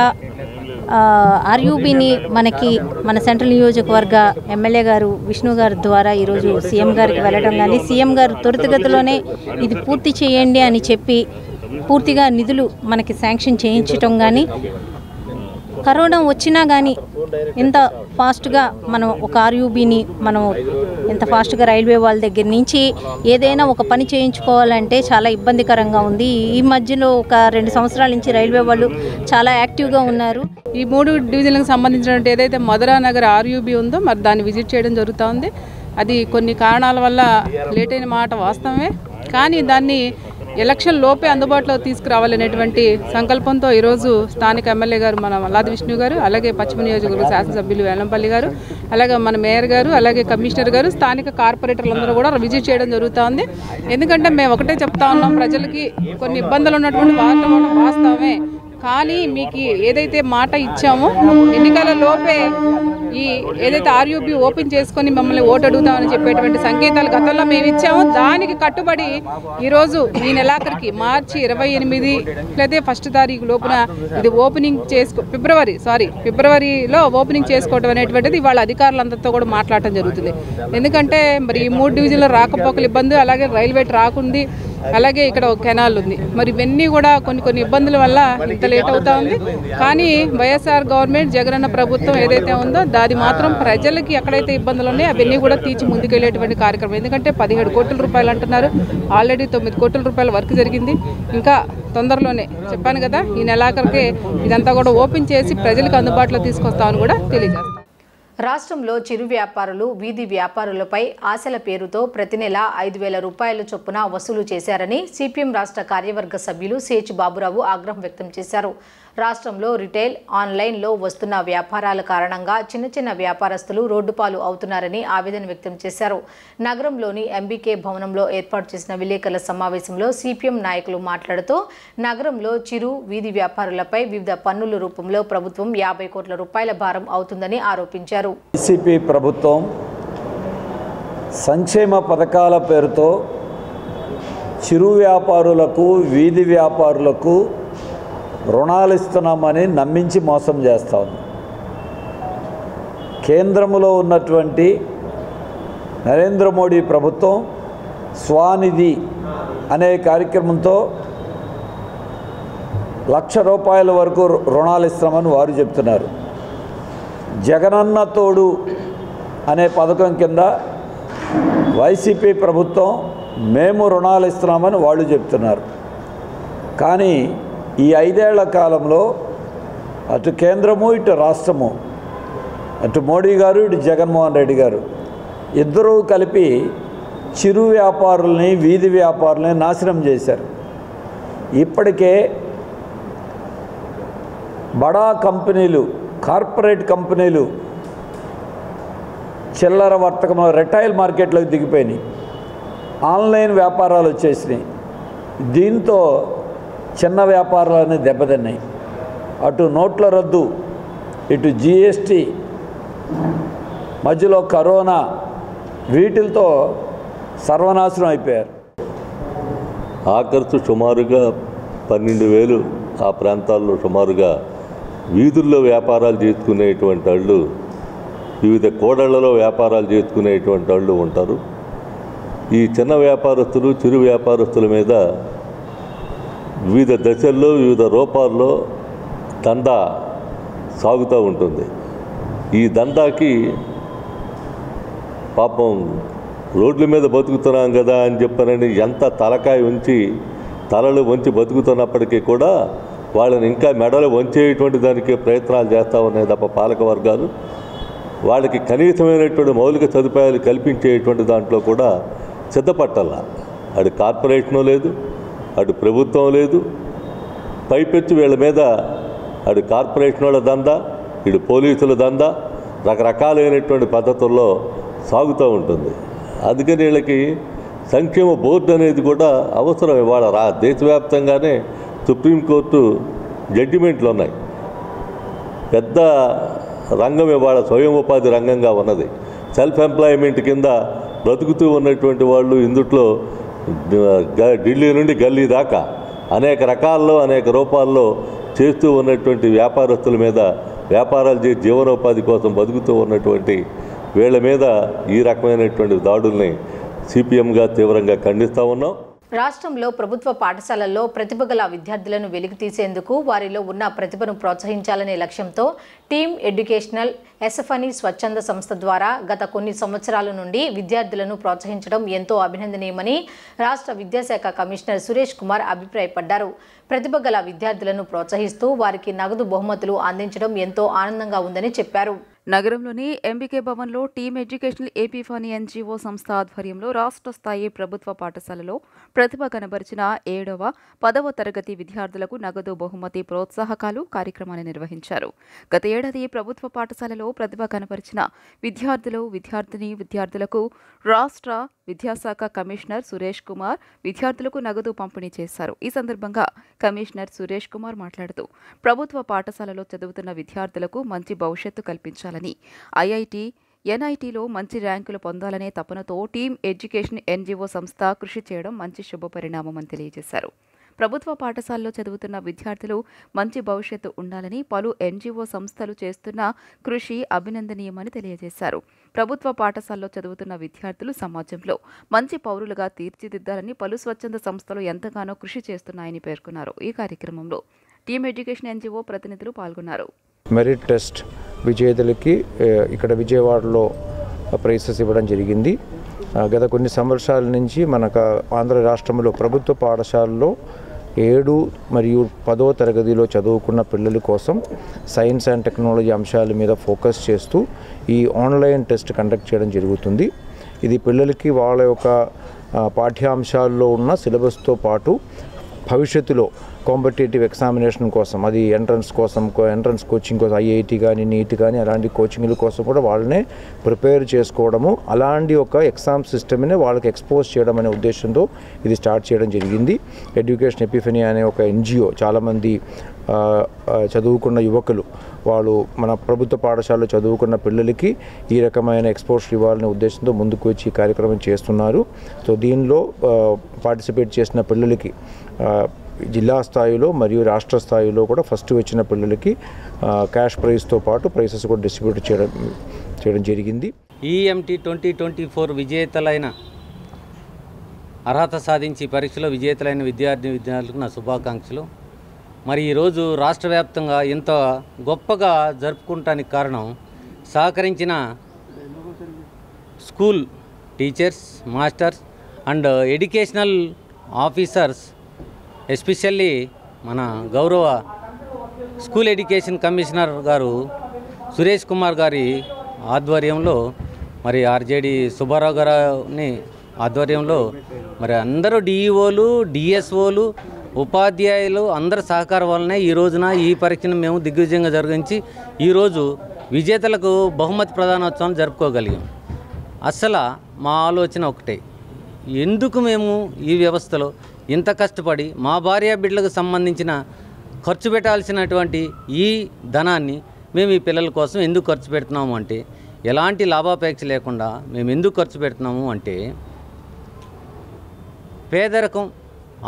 ఆర్యూబీని మనకి మన సెంట్రల్ నియోజకవర్గ ఎమ్మెల్యే గారు విష్ణు గారి ద్వారా ఈరోజు సీఎం గారికి వెళ్ళడం కానీ, సీఎం గారు త్వరితగతిలోనే ఇది పూర్తి చేయండి అని చెప్పి పూర్తిగా నిధులు మనకి శాంక్షన్ చేయించడం కానీ, కరోనా వచ్చినా కానీ ఎంత ఫాస్ట్గా మనం ఒక ఆర్యూబీని మనం ఎంత ఫాస్ట్గా రైల్వే వాళ్ళ దగ్గర నుంచి ఏదైనా ఒక పని చేయించుకోవాలంటే చాలా ఇబ్బందికరంగా ఉంది. ఈ మధ్యలో ఒక 2 సంవత్సరాల నుంచి రైల్వే వాళ్ళు చాలా యాక్టివ్గా ఉన్నారు. ఈ 3 డివిజన్లకు సంబంధించినటువంటి ఏదైతే మధురా నగర్ ఆర్యూబీ ఉందో మరి దాన్ని విజిట్ చేయడం జరుగుతుంది. అది కొన్ని కారణాల వల్ల లేట్ అయిన మాట వాస్తవమే, కానీ దాన్ని ఎలక్షన్ లోపే అందుబాటులో తీసుకురావాలనేటువంటి సంకల్పంతో ఈరోజు స్థానిక ఎమ్మెల్యే గారు మన మల్లాది విష్ణు గారు, అలాగే పశ్చిమ నియోజకవర్గ శాసనసభ్యులు వెల్లంపల్లి గారు, అలాగే మన మేయర్ గారు, అలాగే కమిషనర్ గారు, స్థానిక కార్పొరేటర్లందరూ కూడా విజిట్ చేయడం జరుగుతుంది. ఎందుకంటే మేము ఒకటే చెప్తా ఉన్నాం, ప్రజలకి కొన్ని ఇబ్బందులు ఉన్నటువంటి వాస్తవమే, కానీ మీకు ఏదైతే మాట ఇచ్చామో ఎన్నికల లోపే ఈ ఏదైతే ఆర్యూబీ ఓపెన్ చేసుకొని మమ్మల్ని ఓటు అడుగుతామని చెప్పేటువంటి సంకేతాలు గతంలో మేము ఇచ్చామో దానికి కట్టుబడి ఈరోజు ఈ నెలాఖరికి మార్చి 28 లేదా 1st తారీఖు లోపున ఇది ఓపెనింగ్ ఫిబ్రవరిలో ఓపెనింగ్ చేసుకోవడం అనేటువంటిది వాళ్ళ అధికారులందరితో కూడా మాట్లాడటం జరుగుతుంది. ఎందుకంటే మరి ఈ 3 డివిజన్లో రాకపోకలు ఇబ్బంది, అలాగే రైల్వే ట్రాక్ ఉంది, అలాగే ఇక్కడ ఒక కెనాల్ ఉంది. మరి ఇవన్నీ కూడా కొన్ని ఇబ్బందుల వల్ల ఇంత లేట్ అవుతా ఉంది. కానీ వైఎస్ఆర్ గవర్నమెంట్, జగనన్న ప్రభుత్వం ఏదైతే ఉందో దాది మాత్రం ప్రజలకి ఎక్కడైతే ఇబ్బందులు ఉన్నాయో అవన్నీ కూడా తీర్చి ముందుకెళ్లేటువంటి కార్యక్రమం. ఎందుకంటే 17 కోట్ల రూపాయలు అంటున్నారు, ఆల్రెడీ 9 కోట్ల రూపాయల వర్క్ జరిగింది. ఇంకా తొందరలోనే చెప్పాను కదా, ఈ నెలాఖరికి ఇదంతా కూడా ఓపెన్ చేసి ప్రజలకు అందుబాటులో తీసుకొస్తామని కూడా తెలియజేస్తాం. రాష్ట్రంలో చిరు వ్యాపారులు, వీధి వ్యాపారులపై ఆశల పేరుతో ప్రతి నెల 5,000 రూపాయల చొప్పున వసూలు చేశారని సిపిఎం రాష్ట్ర కార్యవర్గ సభ్యులు సిహెచ్ బాబురావు ఆగ్రహం వ్యక్తం చేశారు. రాష్ట్రంలో రిటైల్, ఆన్లైన్లో వస్తున్న వ్యాపారాల కారణంగా చిన్న వ్యాపారస్తులు రోడ్డుపాలు అవుతున్నారని ఆవేదన వ్యక్తం చేశారు. నగరంలోని ఎంబీకే భవనంలో ఏర్పాటు చేసిన విలేకరుల సమావేశంలో సిపిఎం నాయకులు మాట్లాడుతూ నగరంలో చిరు, వీధి వ్యాపారులపై వివిధ పన్నుల రూపంలో ప్రభుత్వం 50 కోట్ల రూపాయల భారం అవుతుందని ఆరోపించారు. వైసీపీ ప్రభుత్వం సంక్షేమ పథకాల పేరుతో చిరు వ్యాపారులకు, వీధి వ్యాపారులకు రుణాలు ఇస్తున్నామని నమ్మించి మోసం చేస్తూ ఉంది. కేంద్రంలో ఉన్నటువంటి నరేంద్ర మోడీ ప్రభుత్వం స్వానిధి అనే కార్యక్రమంతో ₹1,00,000 వరకు రుణాలు ఇస్తామని వారు చెప్తున్నారు. జగనన్న తోడు అనే పథకం కింద వైసీపీ ప్రభుత్వం మేము రుణాలు ఇస్తున్నామని వాళ్ళు చెప్తున్నారు. కానీ ఈ 5 ఏళ్ల కాలంలో అటు కేంద్రము, ఇటు రాష్ట్రము, అటు మోడీ గారు, ఇటు జగన్మోహన్ రెడ్డి గారు ఇద్దరూ కలిపి చిరు వ్యాపారుల్ని, వీధి వ్యాపారుల్ని నాశనం చేశారు. ఇప్పటికే బడా కంపెనీలు, కార్పొరేట్ కంపెనీలు చిల్లర వర్తకం రిటైల్ మార్కెట్లోకి దిగిపోయినాయి. ఆన్లైన్ వ్యాపారాలు వచ్చేసినాయి. దీంతో చిన్న వ్యాపారాలన్నీ దెబ్బతిన్నాయి. అటు నోట్ల రద్దు, ఇటు జిఎస్టీ, మధ్యలో కరోనా, వీటితో సర్వనాశనం అయిపోయారు. ఆఖరుతో సుమారుగా 12,000 ఆ ప్రాంతాల్లో సుమారుగా వీధుల్లో వ్యాపారాలు చేసుకునేటువంటి వాళ్ళు, వివిధ కూడళ్లలో వ్యాపారాలు చేసుకునేటువంటి వాళ్ళు ఉంటారు. ఈ చిన్న వ్యాపారస్తులు, చిరు వ్యాపారస్తుల మీద వివిధ దశల్లో, వివిధ రూపాల్లో దందా సాగుతూ ఉంటుంది. ఈ దందాకి పాపం రోడ్ల మీద బతుకుతున్నాం కదా అని చెప్పనని ఎంత తలకాయ ఉంచి తలలు వంచి బతుకుతున్నప్పటికీ కూడా వాళ్ళని ఇంకా మెడలు వంచేటువంటి దానికి ప్రయత్నాలు చేస్తూ ఉన్నాయి తప్ప పాలక వర్గాలు వాళ్ళకి కనీసమైనటువంటి మౌలిక సదుపాయాలు కల్పించేటువంటి దాంట్లో కూడా సిద్ధపట్టాల. అటు కార్పొరేషను లేదు, అటు ప్రభుత్వం లేదు. పైపెచ్చు వీళ్ళ మీద అటు కార్పొరేషన్ వాళ్ళ దందా, ఇటు పోలీసుల దందా రకరకాలైనటువంటి పద్ధతుల్లో సాగుతూ ఉంటుంది. అందుకని వీళ్ళకి సంక్షేమ బోర్డు అనేది కూడా అవసరం. ఇవాళ దేశవ్యాప్తంగానే సుప్రీంకోర్టు జడ్జిమెంట్లు ఉన్నాయి. పెద్ద రంగం ఇవాళ స్వయం ఉపాధి రంగంగా ఉన్నది. సెల్ఫ్ ఎంప్లాయ్మెంట్ కింద బ్రతుకుతూ ఉన్నటువంటి వాళ్ళు ఇందుట్లో ఢిల్లీ నుండి గల్లీ దాకా అనేక రకాల్లో, అనేక రూపాల్లో చేస్తూ ఉన్నటువంటి వ్యాపారస్తుల మీద, వ్యాపారాలు చేసి జీవనోపాధి కోసం బతుకుతూ ఉన్నటువంటి వీళ్ళ మీద ఈ రకమైనటువంటి దాడుల్ని సిపిఎంగా తీవ్రంగా ఖండిస్తూ ఉన్నాం. రాష్ట్రంలో ప్రభుత్వ పాఠశాలల్లో ప్రతిభ గల విద్యార్థులను వెలికితీసేందుకు వారిలో ఉన్న ప్రతిభను ప్రోత్సహించాలనే లక్ష్యంతో టీమ్ ఎడ్యుకేషనల్ ఎస్ఎఫ్ఎని స్వచ్ఛంద సంస్థ ద్వారా గత కొన్ని సంవత్సరాల నుండి విద్యార్థులను ప్రోత్సహించడం ఎంతో అభినందనీయమని రాష్ట్ర విద్యాశాఖ కమిషనర్ సురేష్ కుమార్ అభిప్రాయపడ్డారు. ప్రతిభ గల విద్యార్థులను ప్రోత్సహిస్తూ వారికి నగదు బహుమతులు అందించడం ఎంతో ఆనందంగా ఉందని చెప్పారు. నగరంలోని ఎంబీకే భవన్లో టీమ్ ఎడ్యుకేషనల్ ఏపీఫానీ ఎన్జీఓ సంస్థ ఆధ్వర్యంలో రాష్ట్ర స్థాయి ప్రభుత్వ పాఠశాలలో ప్రతిభ కనబరిచిన 7వ, 10వ తరగతి విద్యార్థులకు నగదు బహుమతి ప్రోత్సాహకాలు కార్యక్రమాన్ని నిర్వహించారు. గత ఏడాది ప్రభుత్వ పాఠశాలలో ప్రతిభ కనబరిచిన విద్యార్థులకు రాష్ట్ర విద్యాశాఖ కమిషనర్ సురేష్ కుమార్ విద్యార్థులకు నగదు పంపిణీ చేశారు. ఈ సందర్భంగా కమిషనర్ సురేష్ కుమార్ మాట్లాడుతూ ప్రభుత్వ పాఠశాలలో చదువుతున్న విద్యార్థులకు మంచి భవిష్యత్తు కల్పించాలని, ఐఐటి, ఎన్ఐటీలో మంచి ర్యాంకులు పొందాలనే తపనతో టీమ్ ఎడ్యుకేషన్ ఎన్జీఓ సంస్థ కృషి చేయడం మంచి శుభపరిణామమని తెలియజేశారు. ప్రభుత్వ పాఠశాలలో చదువుతున్న విద్యార్థులు మంచి భవిష్యత్తు ఉండాలని పలు ఎన్జీఓ సంస్థలు చేస్తున్న కృషి అభినందనీయమని తెలియజేశారు. ప్రభుత్వ పాఠశాలలో చదువుతున్న విద్యార్థులు సమాజంలో మంచి పౌరులుగా తీర్చిదిద్దాలని పలు స్వచ్ఛంద సంస్థలు ఎంతగానో కృషి చేస్తున్నాయని పేర్కొన్నారు. ఈ కార్యక్రమంలో టీమ్ ఎడ్యుకేషన్ ఎన్జీఓ ప్రతినిధులు పాల్గొన్నారు. మెరిట్ టెస్ట్ విజేతలకి ఇక్కడ విజయవాడలో ప్రైజెస్ ఇవ్వడం జరిగింది. గత కొన్ని సంవత్సరాల నుంచి మనకు ఆంధ్ర రాష్ట్రంలో ప్రభుత్వ పాఠశాలలో 7 మరియు 10వ తరగతిలో చదువుకున్న పిల్లల కోసం సైన్స్ అండ్ టెక్నాలజీ అంశాల మీద ఫోకస్ చేస్తూ ఈ ఆన్లైన్ టెస్ట్ కండక్ట్ చేయడం జరుగుతుంది. ఇది పిల్లలకి వాళ్ళ యొక్క పాఠ్యాంశాల్లో ఉన్న సిలబస్తో పాటు భవిష్యత్తులో కాంపిటేటివ్ ఎగ్జామినేషన్ కోసం, అది ఎంట్రన్స్ కోచింగ్ కోసం, ఐఐటి కానీ, నీట్ కానీ అలాంటి కోచింగ్ల కోసం కూడా వాళ్ళనే ప్రిపేర్ చేసుకోవడము, అలాంటి ఒక ఎగ్జామ్ సిస్టమ్ని వాళ్ళకి ఎక్స్పోజ్ చేయడం అనే ఉద్దేశంతో ఇది స్టార్ట్ చేయడం జరిగింది. ఎడ్యుకేషన్ ఎపిఫనీ అనే ఒక ఎన్జిఓ చాలామంది చదువుకున్న యువకులు వాళ్ళు మన ప్రభుత్వ పాఠశాలలో చదువుకున్న పిల్లలకి ఈ రకమైన ఎక్స్పోజర్ ఇవ్వాలనే ఉద్దేశంతో ముందుకు వచ్చి ఈ కార్యక్రమం చేస్తున్నారు. సో దీనిలో పార్టిసిపేట్ చేసిన పిల్లలకి జిల్లా స్థాయిలో మరియు రాష్ట్ర స్థాయిలో కూడా ఫస్ట్ వచ్చిన పిల్లలకి క్యాష్ ప్రైజ్తో పాటు ప్రైజెస్ కూడా డిస్ట్రిబ్యూట్ చేయడం జరిగింది. ఈఎంటీ 2024 విజేతలైన అర్హత సాధించి పరీక్షలో విజేతలైన విద్యార్థులకు నా శుభాకాంక్షలు. మరి ఈరోజు రాష్ట్ర వ్యాప్తంగా ఇంత గొప్పగా జరుపుకుంటానికి కారణం సహకరించిన school teachers, masters and educational officers, especially మన గౌరవ స్కూల్ ఎడ్యుకేషన్ కమిషనర్ గారు సురేష్ కుమార్ గారి ఆధ్వర్యంలో, మరి ఆర్జేడి సుబ్బారావు గారిని ఆధ్వర్యంలో మరి అందరూ డిఈఓలు, డిఎస్ఓలు, ఉపాధ్యాయులు అందరి సహకారం వల్లనే ఈ రోజున ఈ పరీక్షను మేము దిగ్విజయంగా జరిగించి ఈరోజు విజేతలకు బహుమతి ప్రదానోత్సవం జరుపుకోగలిగాం. అసలు మా ఆలోచన ఒకటే, ఎందుకు మేము ఈ వ్యవస్థలో ఇంత కష్టపడి మా భార్య బిడ్డలకు సంబంధించిన ఖర్చు పెట్టాల్సినటువంటి ఈ ధనాన్ని మేము ఈ పిల్లల కోసం ఎందుకు ఖర్చు పెడుతున్నాము అంటే, ఎలాంటి లాభాపేక్ష లేకుండా మేము ఎందుకు ఖర్చు పెడుతున్నాము అంటే, పేదరికం,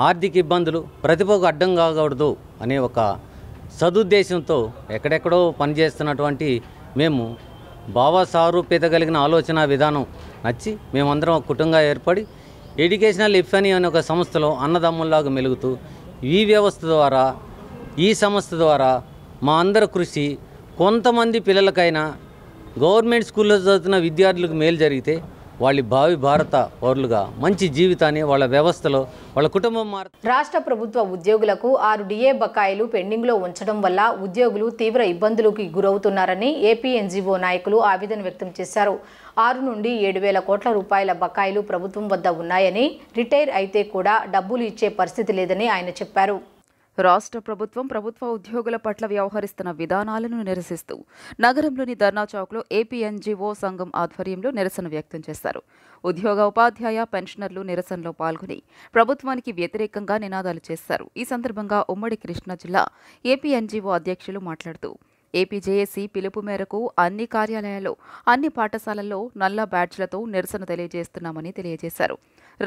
ఆర్థిక ఇబ్బందులు ప్రతిభకు అడ్డం కాకూడదు అనే ఒక సదుద్దేశంతో ఎక్కడెక్కడో పనిచేస్తున్నటువంటి మేము భావసారూప్యత కలిగిన ఆలోచన విధానం నచ్చి మేమందరం ఒక కుటుంబంగా ఏర్పడి ఎడ్యుకేషనల్ ఇఫ్ఎనీ అనే ఒక సంస్థలో అన్నదమ్ముల్లాగా మెలుగుతూ ఈ వ్యవస్థ ద్వారా, ఈ సంస్థ ద్వారా మా అందరి కృషి కొంతమంది పిల్లలకైనా గవర్నమెంట్ స్కూల్లో చదువుతున్న విద్యార్థులకు మేలు జరిగితే వాళ్ళ భావి భారత పౌరులుగా మంచి జీవితాన్ని వాళ్ళ వ్యవస్థలో వాళ్ళ కుటుంబం రాష్ట్ర ప్రభుత్వ ఉద్యోగులకు 6 డిఏ బకాయిలు పెండింగ్లో ఉంచడం వల్ల ఉద్యోగులు తీవ్ర ఇబ్బందులకు గురవుతున్నారని ఏపీ ఎన్జీఓ నాయకులు ఆవేదన వ్యక్తం చేశారు. 6 నుండి 7,000 కోట్ల రూపాయల బకాయిలు ప్రభుత్వం వద్ద ఉన్నాయని, రిటైర్ అయితే కూడా డబ్బులు ఇచ్చే పరిస్థితి లేదని ఆయన చెప్పారు. రాష్ట్ర ప్రభుత్వం ప్రభుత్వ ఉద్యోగుల పట్ల వ్యవహరిస్తున్న విధానాలను నిరసిస్తూ నగరంలోని ధర్నా చౌక్లో ఏపీ ఎన్జీఓ సంఘం ఆధ్వర్యంలో నిరసన వ్యక్తం చేశారు. ఉద్యోగ, ఉపాధ్యాయ, పెన్షనర్లు నిరసనలో పాల్గొని ప్రభుత్వానికి వ్యతిరేకంగా నినాదాలు చేశారు. ఈ సందర్భంగా ఉమ్మడి కృష్ణా జిల్లా ఏపీ ఎన్జీఓ అధ్యక్షులు మాట్లాడుతూ ఏపీజేఏసీ పిలుపు మేరకు అన్ని కార్యాలయాల్లో, అన్ని పాఠశాలల్లో నల్ల బ్యాడ్జ్లతో నిరసన తెలియజేస్తున్నామని తెలియజేశారు.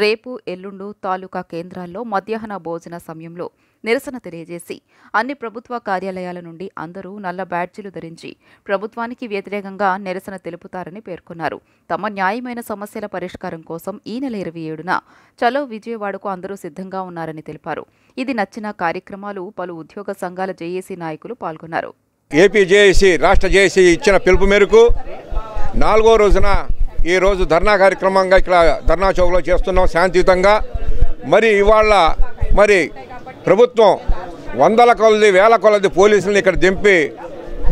రేపు, ఎల్లుండు తాలూకా కేంద్రాల్లో మధ్యాహ్న భోజన సమయంలో నిరసన తెలియజేసి అన్ని ప్రభుత్వ కార్యాలయాల నుండి అందరూ నల్ల బ్యాడ్జీలు ధరించి ప్రభుత్వానికి వ్యతిరేకంగా నిరసన తెలుపుతారని పేర్కొన్నారు. తమ న్యాయమైన సమస్యల పరిష్కారం కోసం ఈ నెల 27న చలో విజయవాడకు అందరూ సిద్ధంగా ఉన్నారని తెలిపారు. ఇది నచ్చిన కార్యక్రమాలు పలు ఉద్యోగ సంఘాల జేఏసీ నాయకులు పాల్గొన్నారు. ఏపీ జేఏసీ, రాష్ట్ర జేఏసీ ఇచ్చిన పిలుపు మేరకు 4వ రోజున ఈరోజు ధర్నా కార్యక్రమంగా ఇక్కడ ధర్నా చౌక్లో చేస్తున్నాం శాంతియుతంగా. మరి ఇవాళ మరి ప్రభుత్వం వందల కొలది, వేల కొలది పోలీసులను ఇక్కడ దింపి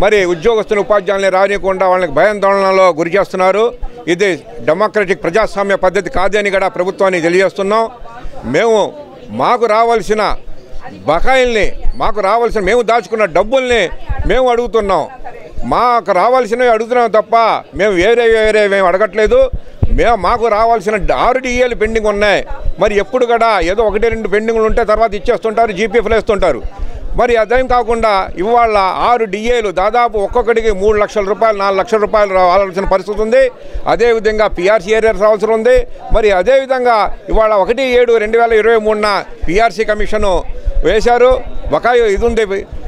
మరి ఉద్యోగస్తుల, ఉపాధ్యాయుల్ని రానియకుండా వాళ్ళకి భయాందోళనలో గురి చేస్తున్నారు. ఇది డెమోక్రటిక్ ప్రజాస్వామ్య పద్ధతి కాదని కూడా ప్రభుత్వానికి తెలియజేస్తున్నాం. మేము మాకు రావాల్సిన బకాయిల్ని, మాకు రావాల్సిన మేము దాచుకున్న డబ్బుల్ని మేము అడుగుతున్నాం. మాకు రావాల్సినవి అడుగుతున్నాం తప్ప మేము వేరే మేము అడగట్లేదు. మాకు రావాల్సిన 6 డిఏలు పెండింగ్ ఉన్నాయి. మరి ఎప్పుడు కూడా ఏదో 1-2 పెండింగ్లు ఉంటే తర్వాత ఇచ్చేస్తుంటారు, జీపీఎఫ్లు వేస్తుంటారు. మరి అదేం కాకుండా ఇవాళ 6 డిఏలు దాదాపు ఒక్కొక్కడికి 3 లక్షల రూపాయలు, 4 లక్షల రూపాయలు రావాల్సిన పరిస్థితి ఉంది. అదేవిధంగా పిఆర్సీ ఏరియర్స్ రావాల్సి ఉంది. మరి అదేవిధంగా ఇవాళ 1/7/2023న పిఆర్సీ కమిషను వేశారు. బకాయి ఇది ఉంది.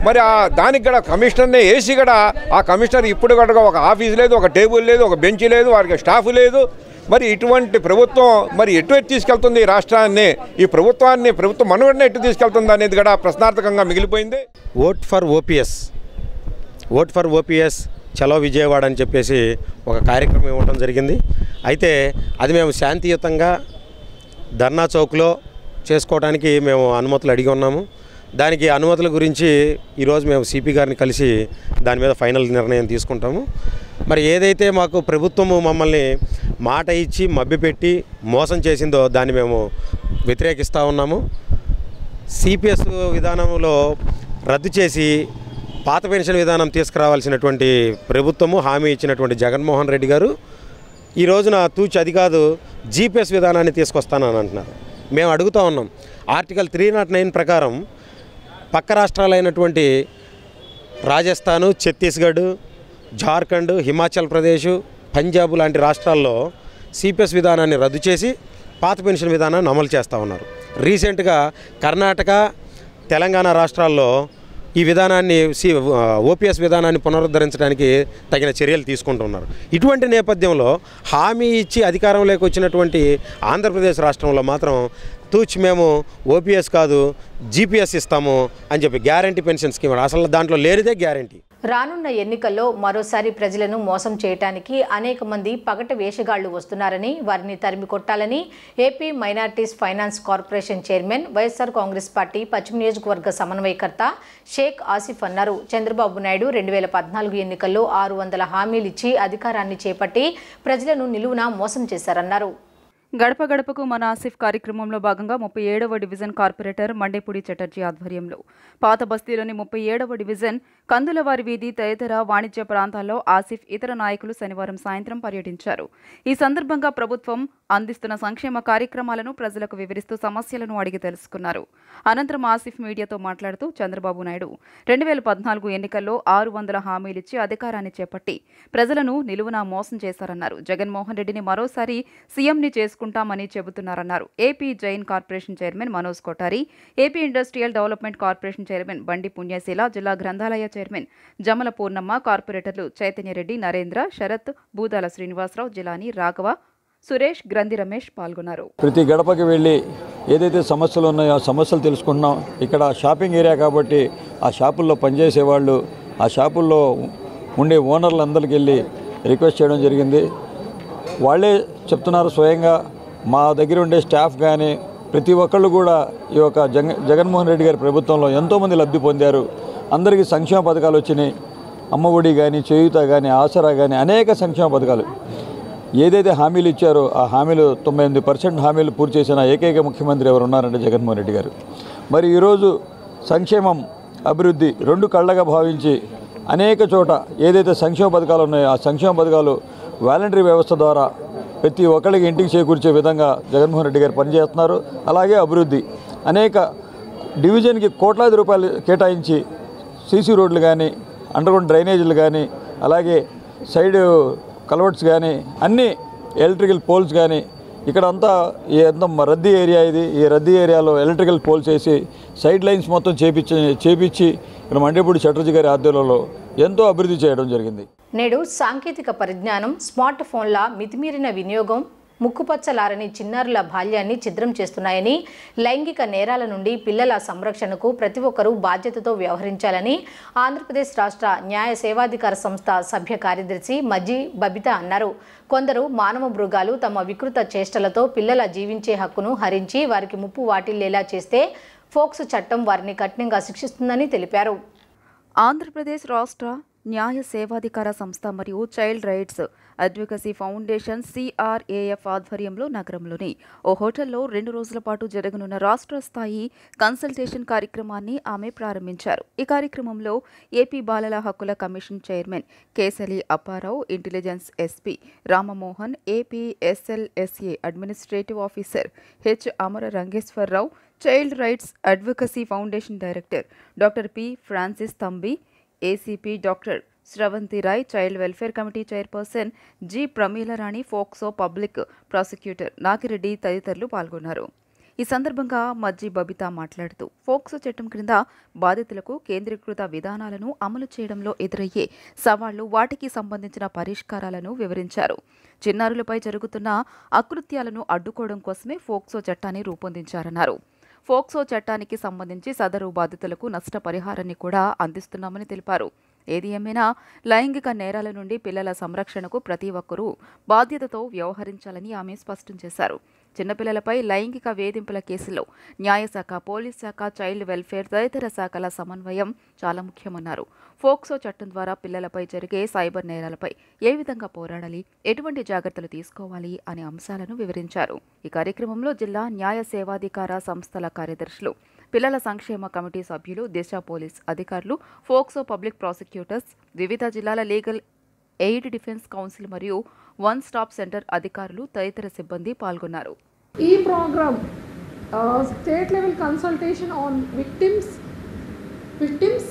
మరి దానికి కూడా కమిషనర్ని వేసి కూడా ఆ కమిషనర్ ఇప్పుడు కూడా ఒక ఆఫీస్ లేదు, ఒక టేబుల్ లేదు, ఒక బెంచ్ లేదు, వారికి స్టాఫ్ లేదు. మరి ఇటువంటి ప్రభుత్వం మరి ఎటు తీసుకెళ్తుంది ఈ రాష్ట్రాన్ని, ఈ ప్రభుత్వాన్ని, ప్రభుత్వం మనుగడని ఎటు తీసుకెళ్తుంది అనేది కూడా ప్రశ్నార్థకంగా మిగిలిపోయింది. ఓట్ ఫర్ ఓపీఎస్ చలో విజయవాడ అని చెప్పేసి ఒక కార్యక్రమం ఇవ్వడం జరిగింది. అయితే అది మేము శాంతియుతంగా ధర్నా చౌక్లో చేసుకోవడానికి మేము అనుమతులు అడిగి ఉన్నాము. దానికి అనుమతుల గురించి ఈరోజు మేము సిపి గారిని కలిసి దాని మీద ఫైనల్ నిర్ణయం తీసుకుంటాము. మరి ఏదైతే మాకు ప్రభుత్వము మమ్మల్ని మాట ఇచ్చి మభ్యపెట్టి మోసం చేసిందో దాన్ని మేము వ్యతిరేకిస్తూ ఉన్నాము. సిపిఎస్ విధానంలో రద్దు చేసి పాత పెన్షన్ విధానం తీసుకురావాల్సినటువంటి ప్రభుత్వము హామీ ఇచ్చినటువంటి జగన్మోహన్ రెడ్డి గారు ఈ రోజున తూచి అది కాదు జీపీఎస్ విధానాన్ని తీసుకొస్తానని అంటున్నారు. మేము అడుగుతూ ఉన్నాం. ఆర్టికల్ 309 ప్రకారం పక్క రాష్ట్రాలైనటువంటి రాజస్థాను, ఛత్తీస్గఢ్, జార్ఖండ్, హిమాచల్ ప్రదేశ్, పంజాబ్ లాంటి రాష్ట్రాల్లో సిపిఎస్ విధానాన్ని రద్దు చేసి పాత పెన్షన్ విధానాన్ని అమలు చేస్తూ ఉన్నారు. రీసెంట్గా కర్ణాటక, తెలంగాణ రాష్ట్రాల్లో ఈ విధానాన్ని ఓపీఎస్ విధానాన్ని పునరుద్ధరించడానికి తగిన చర్యలు తీసుకుంటున్నారు. ఇటువంటి నేపథ్యంలో హామీ ఇచ్చి అధికారంలోకి వచ్చినటువంటి ఆంధ్రప్రదేశ్ రాష్ట్రంలో మాత్రం తూచి మేము ఓపీఎస్ కాదు జీపీఎస్ ఇస్తాము అని చెప్పి గ్యారంటీ పెన్షన్ స్కీమ్ అసలు దాంట్లో లేనిదే గ్యారంటీ. రానున్న ఎన్నికల్లో మరోసారి ప్రజలను మోసం చేయడానికి అనేక మంది పగటి వేషగాళ్లు వస్తున్నారని, వారిని తరిమి కొట్టాలని AP minorities finance corporation chairman, YSR Congress party పశ్చిమ నియోజకవర్గ సమన్వయకర్త షేక్ ఆసిఫ్ అన్నారు. చంద్రబాబు నాయుడు 2014 ఎన్నికల్లో 600 హామీలిచ్చి అధికారాన్ని చేపట్టి ప్రజలను నిలువునా మోసం చేశారన్నారు. గడప గడపకు మన ఆసిఫ్ కార్యక్రమంలో భాగంగా 37వ డివిజన్ కార్పొరేటర్ మండేపూడి చటర్జీ ఆధ్వర్యంలో పాత బస్తీలోని 37వ డివిజన్ కందులవారి వీధి తదితర వాణిజ్య ప్రాంతాల్లో ఆసిఫ్ ఇతర నాయకులు శనివారం సాయంత్రం పర్యటించారు. ఈ సందర్భంగా ప్రభుత్వం అందిస్తున్న సంక్షేమ కార్యక్రమాలను ప్రజలకు వివరిస్తూ సమస్యలను అడిగి తెలుసుకున్నారు. అనంతరం ఆసిఫ్ మీడియాతో మాట్లాడుతూ చంద్రబాబు నాయుడు 2014 ఎన్నికల్లో 600 హామీలిచ్చి అధికారాన్ని చేపట్టి ప్రజలను నిలువునా మోసం చేశారన్నారు. జగన్మోహన్ రెడ్డిని మరోసారి సీఎంని చేసుకుంటామని చెబుతున్నారన్నారు. AP Jain corporation chairman Manoj Kothari, AP industrial development corporation chairman Bandi Punyasheela, జిల్లా గ్రంథాలయ చైర్మన్ జమల పూర్ణమ్మ, కార్పొరేటర్లు చైతన్యరెడ్డి, నరేంద్ర, శరత్, బూదాల శ్రీనివాసరావు, జిలాని, రాఘవ, సురేష్, గ్రంథి రమేష్ పాల్గొన్నారు. ప్రతి గడపకి వెళ్ళి ఏదైతే సమస్యలు ఉన్నాయో ఆ సమస్యలు తెలుసుకుంటున్నాం. ఇక్కడ షాపింగ్ ఏరియా కాబట్టి ఆ షాపుల్లో పనిచేసే వాళ్ళు, ఆ షాపుల్లో ఉండే ఓనర్లందరికీ వెళ్ళి రిక్వెస్ట్ చేయడం జరిగింది. వాళ్ళే చెప్తున్నారు స్వయంగా, మా దగ్గర ఉండే స్టాఫ్ కానీ ప్రతి ఒక్కళ్ళు కూడా ఈ యొక్క జగన్మోహన్ రెడ్డి గారి ప్రభుత్వంలో ఎంతోమంది లబ్ధి పొందారు. అందరికీ సంక్షేమ పథకాలు వచ్చినాయి. అమ్మఒడి కానీ, చేయూత కానీ, ఆసరా కానీ అనేక సంక్షేమ పథకాలు ఏదైతే హామీలు ఇచ్చారో ఆ హామీలు 98% హామీలు పూర్తి చేసిన ఏకైక ముఖ్యమంత్రి ఎవరు ఉన్నారంటే జగన్మోహన్ రెడ్డి గారు. మరి ఈరోజు సంక్షేమం, అభివృద్ధి రెండు కళ్ళగా భావించి అనేక చోట ఏదైతే సంక్షేమ పథకాలు ఉన్నాయో ఆ సంక్షేమ పథకాలు వాలంటరీ వ్యవస్థ ద్వారా ప్రతి ఒక్కరికి ఇంటికి చేకూర్చే విధంగా జగన్మోహన్ రెడ్డి గారు పనిచేస్తున్నారు. అలాగే అభివృద్ధి అనేక డివిజన్కి కోట్లాది రూపాయలు కేటాయించి సీసీ రోడ్లు కానీ, అండర్గ్రౌండ్ డ్రైనేజీలు కానీ, అలాగే సైడ్ కల్వర్ట్స్ కానీ, అన్ని ఎలక్ట్రికల్ పోల్స్ కానీ, ఇక్కడ అంతా ఎంత రద్దీ ఏరియా ఇది. ఈ రద్దీ ఏరియాలో ఎలక్ట్రికల్ పోల్స్ వేసి సైడ్ లైన్స్ మొత్తం చేపించి ఇక్కడ మండేపూడి చటర్జీ గారి ఆధ్వర్యంలో ఎంతో అభివృద్ధి చేయడం జరిగింది. నేడు సాంకేతిక పరిజ్ఞానం, స్మార్ట్ ఫోన్ల మితిమీరిన వినియోగం ముక్కుపచ్చలారని చిన్నారుల బాల్యాన్ని ఛిద్రం చేస్తున్నాయని, లైంగిక నేరాల నుండి పిల్లల సంరక్షణకు ప్రతి ఒక్కరూ బాధ్యతతో వ్యవహరించాలని ఆంధ్రప్రదేశ్ రాష్ట్ర న్యాయ సేవాధికార సంస్థ సభ్య కార్యదర్శి మజ్జి బబిత అన్నారు. కొందరు మానవ మృగాలు తమ వికృత చేష్టలతో పిల్లల జీవించే హక్కును హరించి వారికి ముప్పు వాటిల్లేలా చేస్తే ఫోక్స్ చట్టం వారిని కఠినంగా శిక్షిస్తుందని తెలిపారు. ఆంధ్రప్రదేశ్ రాష్ట్ర న్యాయ సేవాధికార సంస్థ మరియు child rights advocacy foundation CRAF ఆధ్వర్యంలో నగరంలోని ఓ హోటల్లో 2 రోజుల పాటు జరగనున్న రాష్ట్ర స్థాయి కన్సల్టేషన్ కార్యక్రమాన్ని ఆమె ప్రారంభించారు. ఈ కార్యక్రమంలో ఏపీ బాలల హక్కుల commission chairman Kesali Apparao, intelligence SP Ramamohan, AP SLSA administrative officer H Amara Rangeswararao, child rights advocacy foundation director doctor P Francis Thambi, ACP doctor Sravanthi Roy, child welfare committee chairperson G Pramilarani, POCSO public prosecutor Nagireddy తదితరులు పాల్గొన్నారు. ఈ సందర్భంగా మజ్జి బబిత మాట్లాడుతూ ఫోక్సో చట్టం క్రింద బాధితులకు కేంద్రీకృత విధానాలను అమలు చేయడంలో ఎదురయ్యే సవాళ్లు, వాటికి సంబంధించిన పరిష్కారాలను వివరించారు. చిన్నారులపై జరుగుతున్న అకృత్యాలను అడ్డుకోవడం కోసమే ఫోక్సో చట్టాన్ని రూపొందించారన్నారు. ఫోక్సో చట్టానికి సంబంధించి సదరు బాధితులకు నష్టపరిహారాన్ని కూడా అందిస్తున్నామని తెలిపారు. ఏది ఏమైనా లైంగిక నేరాల నుండి పిల్లల సంరక్షణకు ప్రతి ఒక్కరూ బాధ్యతతో వ్యవహరించాలని ఆమె స్పష్టం చేశారు. చిన్నపిల్లలపై లైంగిక వేధింపుల కేసులో న్యాయశాఖ, పోలీస్ శాఖ, చైల్డ్ వెల్ఫేర్ తదితర శాఖల సమన్వయం చాలా ముఖ్యమన్నారు. ఫోక్సో చట్టం ద్వారా పిల్లలపై జరిగే సైబర్ నేరాలపై ఏ విధంగా పోరాడాలి, ఎటువంటి జాగ్రత్తలు తీసుకోవాలి అనే అంశాలను వివరించారు. ఈ కార్యక్రమంలో జిల్లా న్యాయ సేవాధికార సంస్థల కార్యదర్శులు, పిల్లల సంక్షేమ కమిటీ సభ్యులు, దిశ పోలీస్ అధికారులు, ఫోక్సో పబ్లిక్ ప్రాసిక్యూటర్స్, వివిధ జిల్లాల లీగల్ ఎయిడ్ డిఫెన్స్ కౌన్సిల్ మరియు వన్ స్టాప్ సెంటర్ అధికారులు తదితర సిబ్బంది పాల్గొన్నారు. ఈ programme state level consultation on victims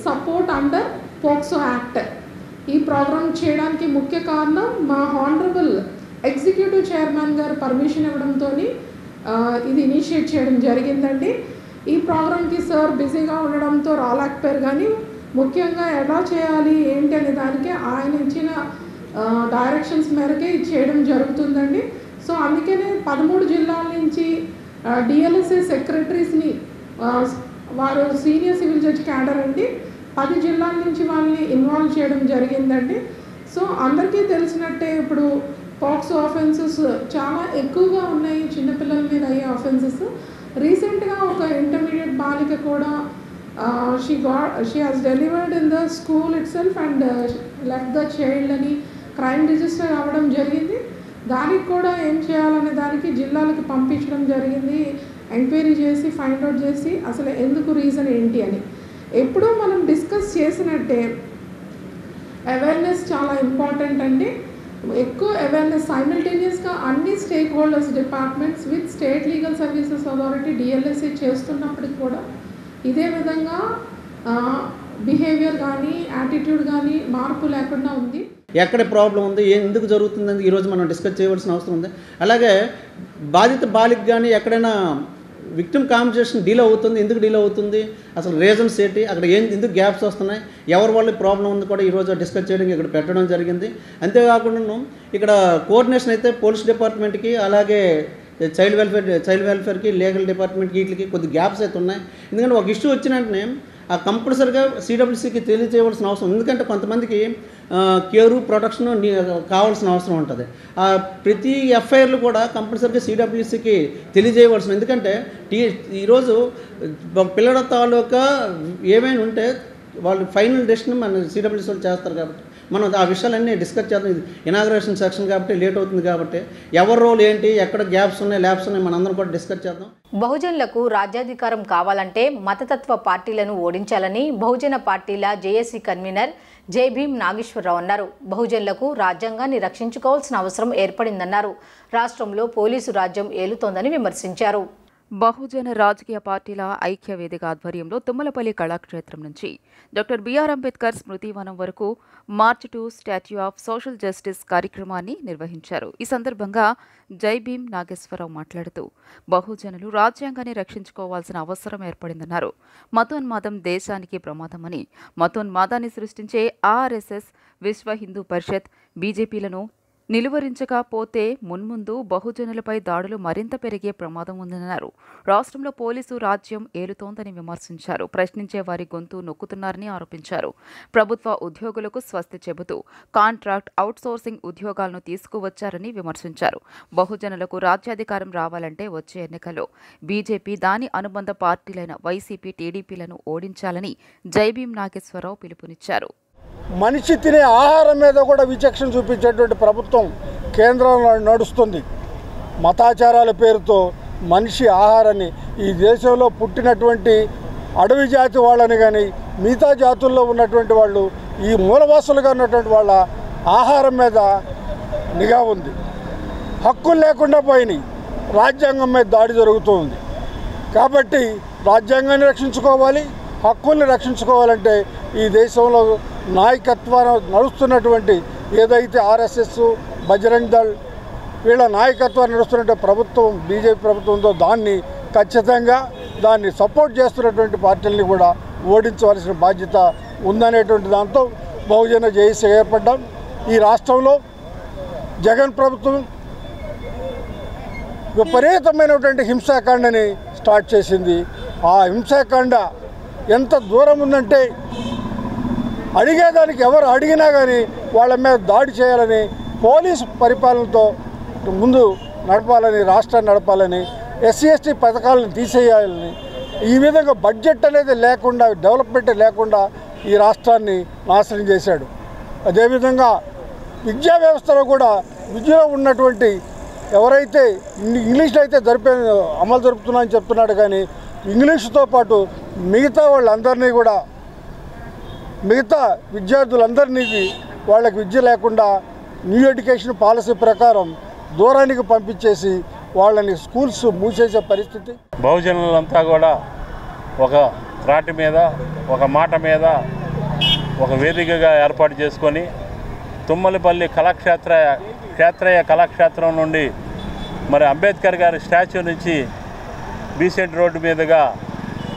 support under POCSO act. ఈ ప్రోగ్రామ్ చేయడానికి ముఖ్య కారణం మా హానరబుల్ ఎగ్జిక్యూటివ్ చైర్మన్ గారు పర్మిషన్ ఇవ్వడంతో ఇది ఇనిషియేట్ చేయడం జరిగిందండి. ఈ ప్రోగ్రామ్కి సార్ బిజీగా ఉండడంతో రాలేకపోయారు, కానీ ముఖ్యంగా ఎలా చేయాలి ఏంటి అనే దానికి ఆయన ఇచ్చిన డైరెక్షన్స్ మేరకే ఇది చేయడం జరుగుతుందండి. సో అందుకనే 13 జిల్లాల నుంచి DLSA సెక్రటరీస్ని, వారు సీనియర్ సివిల్ జడ్జ్ క్యాడర్ అండి, 10 జిల్లాల నుంచి వాళ్ళని ఇన్వాల్వ్ చేయడం జరిగిందండి. సో అందరికీ తెలిసినట్టే ఇప్పుడు పాక్సో ఆఫెన్సెస్ చాలా ఎక్కువగా ఉన్నాయి, చిన్నపిల్లల మీద అయ్యే ఆఫెన్సెస్. రీసెంట్గా ఒక ఇంటర్మీడియట్ బాలిక కూడా she has delivered in the school itself and left the child అని క్రైమ్ రిజిస్టర్ అవ్వడం జరిగింది. దానికి కూడా ఏం చేయాలనే దానికి జిల్లాలకు పంపించడం జరిగింది. ఎంక్వైరీ చేసి ఫైండ్ అవుట్ చేసి అసలు ఎందుకు రీజన్ ఏంటి అని. ఎప్పుడూ మనం డిస్కస్ చేసినట్టే అవేర్నెస్ చాలా ఇంపార్టెంట్ అండి. ఎక్కువ అవేర్నెస్ సైమిల్టేనియస్గా అన్ని stake holders departments with state legal services authority DLSA చేస్తున్నప్పటికి కూడా ఇదే విధంగా బిహేవియర్ కానీ యాటిట్యూడ్ కానీ మార్పు లేకుండా ఉంది. ఎక్కడ ప్రాబ్లం ఉంది, ఎందుకు జరుగుతుందని ఈరోజు మనం డిస్కస్ చేయవలసిన అవసరం ఉంది. అలాగే బాధిత బాలిక కానీ ఎక్కడైనా విక్టిమ్ కాంపెన్సేషన్ డీల్ అవుతుంది, ఎందుకు డీల్ అవుతుంది, అసలు రీజన్స్ ఏంటి, అక్కడ ఎందుకు గ్యాప్స్ వస్తున్నాయి, ఎవరి వాళ్ళ ప్రాబ్లం ఉంది కూడా ఈరోజు డిస్కస్ చేయడానికి ఇక్కడ పెట్టడం జరిగింది. అంతేకాకుండా ఇక్కడ కోఆర్డినేషన్ అయితే పోలీస్ డిపార్ట్మెంట్కి అలాగే చైల్డ్ వెల్ఫేర్కి లీగల్ డిపార్ట్మెంట్కి వీటికి కొద్ది గ్యాప్స్ అయితే ఉన్నాయి. ఎందుకంటే ఒక ఇష్యూ వచ్చిన వెంటనే ఆ కంపల్సరీగా CWCకి తెలియజేయవలసిన అవసరం. ఎందుకంటే కొంతమందికి కేరు ప్రొటెక్షన్ కావాల్సిన అవసరం ఉంటుంది. ప్రతి ఎఫ్ఐఆర్లు కూడా కంపల్సరీగా CWCకి తెలియజేయవలసిన. ఎందుకంటే ఈరోజు పిల్లల తాలూకా ఏమైనా ఉంటే వాళ్ళు ఫైనల్ డెసిషన్ మన CWC వాళ్ళు చేస్తారు. కాబట్టి మనం ఆ విషయాలన్నీ డిస్కస్ చేద్దాం. ఇది ఇనాగ్రేషన్ సెక్షన్ కాబట్టి లేట్ అవుతుంది. కాబట్టి ఎవరి రోల్ ఏంటి, ఎక్కడ గ్యాప్స్ ఉన్నాయి, ల్యాబ్స్ ఉన్నాయి, మనందరం కూడా డిస్కస్ చేద్దాం. బహుజనులకు రాజ్యాధికారం కావాలంటే మతతత్వ పార్టీలను ఓడించాలని బహుజన పార్టీల జేఏసీ కన్వీనర్ జైభీం నాగేశ్వరరావు అన్నారు. బహుజనులకు రాజ్యాంగాన్ని రక్షించుకోవాల్సిన అవసరం ఏర్పడిందన్నారు. రాష్ట్రంలో పోలీసు రాజ్యం ఏలుతోందని విమర్శించారు. బహుజన రాజకీయ పార్టీల ఐక్య వేదిక ఆధ్వర్యంలో తుమ్మలపల్లి కళాక్షేత్రం నుంచి డాక్టర్ బిఆర్ అంబేద్కర్ స్మృతివనం వరకు March to statue of social justice కార్యక్రమాన్ని నిర్వహించారు. ఈ సందర్భంగా జైభీం నాగేశ్వరరావు మాట్లాడుతూ బహుజనులు రాజ్యాంగాన్ని రక్షించుకోవాల్సిన అవసరం ఏర్పడిందన్నారు. మతోన్మాదం దేశానికి ప్రమాదమని, మతోన్మాదాన్ని సృష్టించే RSS, విశ్వ హిందూ పరిషత్, బీజేపీలను నిలువరించకపోతే మున్ముందు బహుజనులపై దాడులు మరింత పెరిగే ప్రమాదం ఉందన్నారు. రాష్ట్రంలో పోలీసు రాజ్యం ఏలుతోందని విమర్శించారు. ప్రశ్నించే వారి గొంతు నొక్కుతున్నారని ఆరోపించారు. ప్రభుత్వ ఉద్యోగులకు స్వస్తి చెబుతూ కాంట్రాక్ట్ అవుట్సోర్సింగ్ ఉద్యోగాలను తీసుకువచ్చారని విమర్శించారు. బహుజనులకు రాజ్యాధికారం రావాలంటే వచ్చే ఎన్నికల్లో బీజేపీ, దాని అనుబంధ పార్టీలైన వైసీపీ, టీడీపీలను ఓడించాలని జైభీం నాగేశ్వరరావు పిలుపునిచ్చారు. మనిషి తినే ఆహారం మీద కూడా విచక్షణ చూపించేటువంటి ప్రభుత్వం కేంద్రంలో నడుస్తుంది. మతాచారాల పేరుతో మనిషి ఆహారాన్ని, ఈ దేశంలో పుట్టినటువంటి అడవి జాతి వాళ్ళని కానీ మిగతా జాతుల్లో ఉన్నటువంటి వాళ్ళు, ఈ మూలవాసులుగా ఉన్నటువంటి వాళ్ళ ఆహారం మీద నిఘా ఉంది. హక్కులు లేకుండా పోయినాయి. రాజ్యాంగం మీద దాడి జరుగుతుంది. కాబట్టి రాజ్యాంగాన్ని రక్షించుకోవాలి. హక్కుల్ని రక్షించుకోవాలంటే ఈ దేశంలో నాయకత్వాన్ని నడుస్తున్నటువంటి ఏదైతే RSS, బజరంగ్ దళ్ వీళ్ళ నాయకత్వాన్ని నడుస్తున్నటువంటి ప్రభుత్వం, బీజేపీ ప్రభుత్వంతో దాన్ని ఖచ్చితంగా దాన్ని సపోర్ట్ చేస్తున్నటువంటి పార్టీలని కూడా ఓడించవలసిన బాధ్యత ఉందనేటువంటి దాంతో బహుజన జేఏసీ ఏర్పడ్డాం. ఈ రాష్ట్రంలో జగన్ ప్రభుత్వం విపరీతమైనటువంటి హింసాకాండని స్టార్ట్ చేసింది. ఆ హింసాకాండ ఎంత దూరం ఉందంటే అడిగేదానికి ఎవరు అడిగినా కానీ వాళ్ళ మీద దాడి చేయాలని, పోలీసు పరిపాలనతో ముందు నడపాలని, రాష్ట్రాన్ని నడపాలని, SC/ST పథకాలను తీసేయాలని, ఈ విధంగా బడ్జెట్ అనేది లేకుండా, డెవలప్మెంట్ లేకుండా ఈ రాష్ట్రాన్ని నాశనం చేశాడు. అదేవిధంగా విద్యా వ్యవస్థలో కూడా విద్యలో ఉన్నటువంటి ఎవరైతే ఇంగ్లీష్లో అయితే అమలు జరుపుతున్నామని చెప్తున్నాడు, కానీ ఇంగ్లీషుతో పాటు మిగతా వాళ్ళందరినీ కూడా, మిగతా విద్యార్థులందరినీ వాళ్ళకి విద్య లేకుండా న్యూ ఎడ్యుకేషన్ పాలసీ ప్రకారం దూరానికి పంపించేసి వాళ్ళని స్కూల్స్ మూసేసే పరిస్థితి. బహుజనులంతా కూడా ఒక త్రాటి మీద, ఒక మాట మీద, ఒక వేదికగా ఏర్పాటు చేసుకొని తుమ్మలపల్లి క్షేత్రయ్య కళాక్షేత్రం నుండి మరి అంబేద్కర్ గారి స్టాచ్యూ నుంచి బీసెంట్ రోడ్డు మీదుగా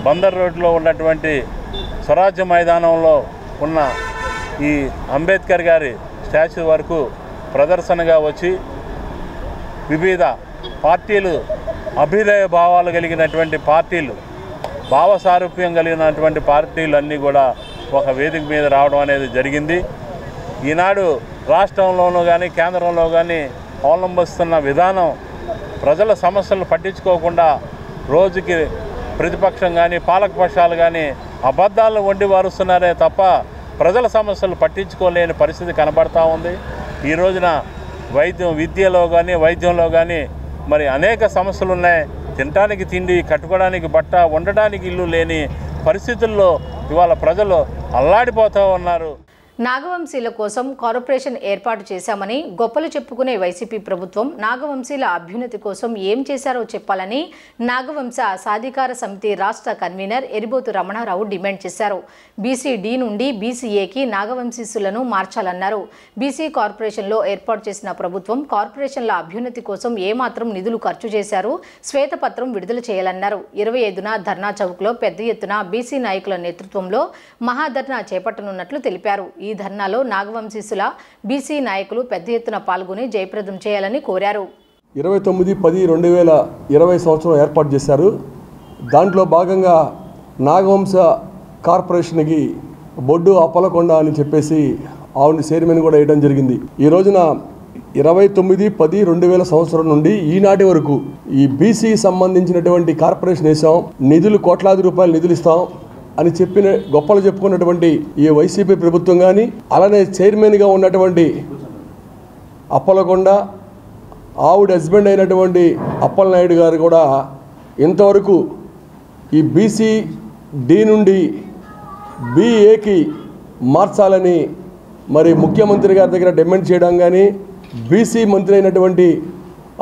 బందర్ రోడ్లో ఉన్నటువంటి స్వరాజ్య మైదానంలో ఉన్న ఈ అంబేద్కర్ గారి స్టాచ్యూ వరకు ప్రదర్శనగా వచ్చి వివిధ పార్టీలు, అభ్యుదయ భావాలు కలిగినటువంటి పార్టీలు, భావ సారూప్యం కలిగినటువంటి పార్టీలు అన్నీ కూడా ఒక వేదిక మీద రావడం అనేది జరిగింది. ఈనాడు రాష్ట్రంలోనూ కానీ కేంద్రంలో కానీ అవలంబిస్తున్న విధానం ప్రజల సమస్యలు పట్టించుకోకుండా రోజుకి ప్రతిపక్షం కానీ పాలకపక్షాలు కానీ అబద్ధాలను వండి వారుస్తున్నారే తప్ప ప్రజల సమస్యలు పట్టించుకోలేని పరిస్థితి కనబడతా ఉంది. ఈ రోజున విద్యలో కానీ వైద్యంలో కానీ మరి అనేక సమస్యలు ఉన్నాయి. తినడానికి తిండి, కట్టుకోవడానికి బట్ట, ఉండడానికి ఇల్లు లేని పరిస్థితుల్లో ఇవాళ ప్రజలు అల్లాడిపోతూ ఉన్నారు. నాగవంశీల కోసం కార్పొరేషన్ ఏర్పాటు చేశామని గొప్పలు చెప్పుకునే వైసీపీ ప్రభుత్వం నాగవంశీల అభ్యున్నతి కోసం ఏం చేశారో చెప్పాలని నాగవంశ సాధికార సమితి రాష్ట్ర కన్వీనర్ ఎరిబోతు రమణారావు డిమాండ్ చేశారు. బీసీ-డి నుండి బీసీ-ఏకి నాగవంశీసులను మార్చాలన్నారు. బీసీ కార్పొరేషన్లో ఏర్పాటు చేసిన ప్రభుత్వం కార్పొరేషన్ల అభ్యున్నతి కోసం ఏమాత్రం నిధులు ఖర్చు చేశారు, శ్వేతపత్రం విడుదల చేయాలన్నారు. 25న ధర్నా చౌక్లో పెద్ద ఎత్తున బీసీ నాయకుల నేతృత్వంలో మహాధర్నా చేపట్టనున్నట్లు తెలిపారు. ఈ ధర్నాలో నాగవంశీసుల బీసీ నాయకులు పెద్ద ఎత్తున పాల్గొని జయప్రదం చేయాలని కోరారు. 29/10/2020 సంవత్సరం ఏర్పాటు చేశారు. దాంట్లో భాగంగా నాగవంశ కార్పొరేషన్కి బొడ్డు అప్పలకొండ అని చెప్పేసి ఆవిడ చైర్మన్ కూడా వేయడం జరిగింది. ఈ రోజున 29/10/2020 సంవత్సరం నుండి ఈనాటి వరకు ఈ బీసీ సంబంధించినటువంటి కార్పొరేషన్ వేసాం, నిధులు కోట్లాది రూపాయలు నిధులు ఇస్తాం అని గొప్పలు చెప్పుకున్నటువంటి ఈ వైసీపీ ప్రభుత్వం కానీ, అలానే చైర్మన్గా ఉన్నటువంటి అప్పలకొండ ఆవిడ హస్బెండ్ అయినటువంటి అప్పలనాయుడు గారు కూడా ఇంతవరకు ఈ బీసీ-డి నుండి బీ-ఏకి మార్చాలని మరి ముఖ్యమంత్రి గారి దగ్గర డిమాండ్ చేయడం కానీ, బీసీ మంత్రి అయినటువంటి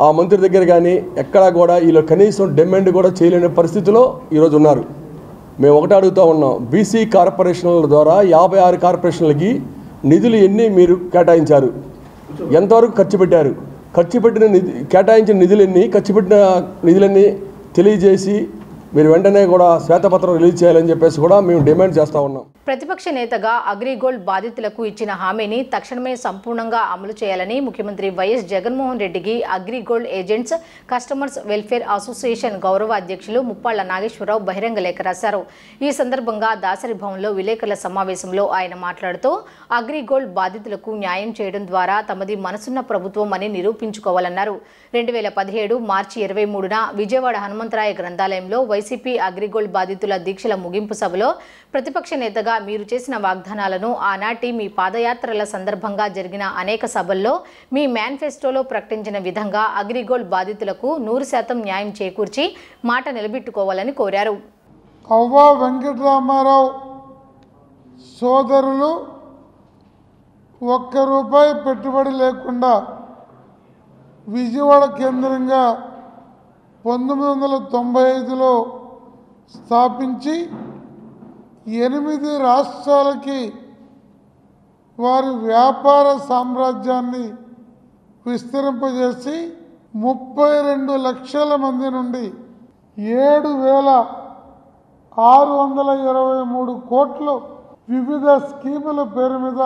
ఆ మంత్రి దగ్గర కానీ ఎక్కడా కూడా వీళ్ళు కనీసం డిమాండ్ కూడా చేయలేని పరిస్థితిలో ఈరోజు ఉన్నారు. మేము ఒకటి అడుగుతూ ఉన్నాం, బీసీ కార్పొరేషన్ల ద్వారా 56 కార్పొరేషన్లకి నిధులు ఎన్ని మీరు కేటాయించారు, ఎంతవరకు ఖర్చు పెట్టారు, కేటాయించిన నిధులు ఎన్ని, ఖర్చు పెట్టిన నిధులన్నీ తెలియజేసి మీరు వెంటనే కూడా శ్వేతపత్రం రిలీజ్ చేయాలని చెప్పేసి కూడా మేము డిమాండ్ చేస్తూ ఉన్నాం. ప్రతిపక్ష నేతగా అగ్రిగోల్డ్ బాధితులకు ఇచ్చిన హామీని తక్షణమే సంపూర్ణంగా అమలు చేయాలని ముఖ్యమంత్రి వైఎస్ జగన్మోహన్ రెడ్డికి AgriGold agents customers welfare association గౌరవ అధ్యక్షులు ముప్పాళ్ల నాగేశ్వరరావు బహిరంగ లేఖ రాశారు. ఈ సందర్భంగా దాసరి భవన్లో విలేకరుల సమావేశంలో ఆయన మాట్లాడుతూ అగ్రిగోల్డ్ బాధితులకు న్యాయం చేయడం ద్వారా తమది మనసున్న ప్రభుత్వం అని నిరూపించుకోవాలన్నారు. 2017 మార్చి 23న విజయవాడ హనుమంతరాయ గ్రంథాలయంలో వైసీపీ అగ్రిగోల్డ్ బాధితుల దీక్షల ముగింపు సభలో ప్రతిపక్ష నేతగా మీరు చేసిన వాగ్దానాలను ఆనాటి మీ పాదయాత్రల సందర్భంగా జరిగిన అనేక సభల్లో మీ మేనిఫెస్టోలో ప్రకటించిన విధంగా అగ్రిగోల్డ్ బాధితులకు 100% న్యాయం చేకూర్చి మాట నిలబెట్టుకోవాలని కోరారు. అవ్వ వెంకటరామారావు సోదరులు ₹1 పెట్టుబడి లేకుండా విజయవాడ కేంద్రంగా 1995లో స్థాపించి 8 రాష్ట్రాలకి వారి వ్యాపార సామ్రాజ్యాన్ని విస్తరింపజేసి 32 లక్షల మంది నుండి 7,623 కోట్లు వివిధ స్కీముల పేరు మీద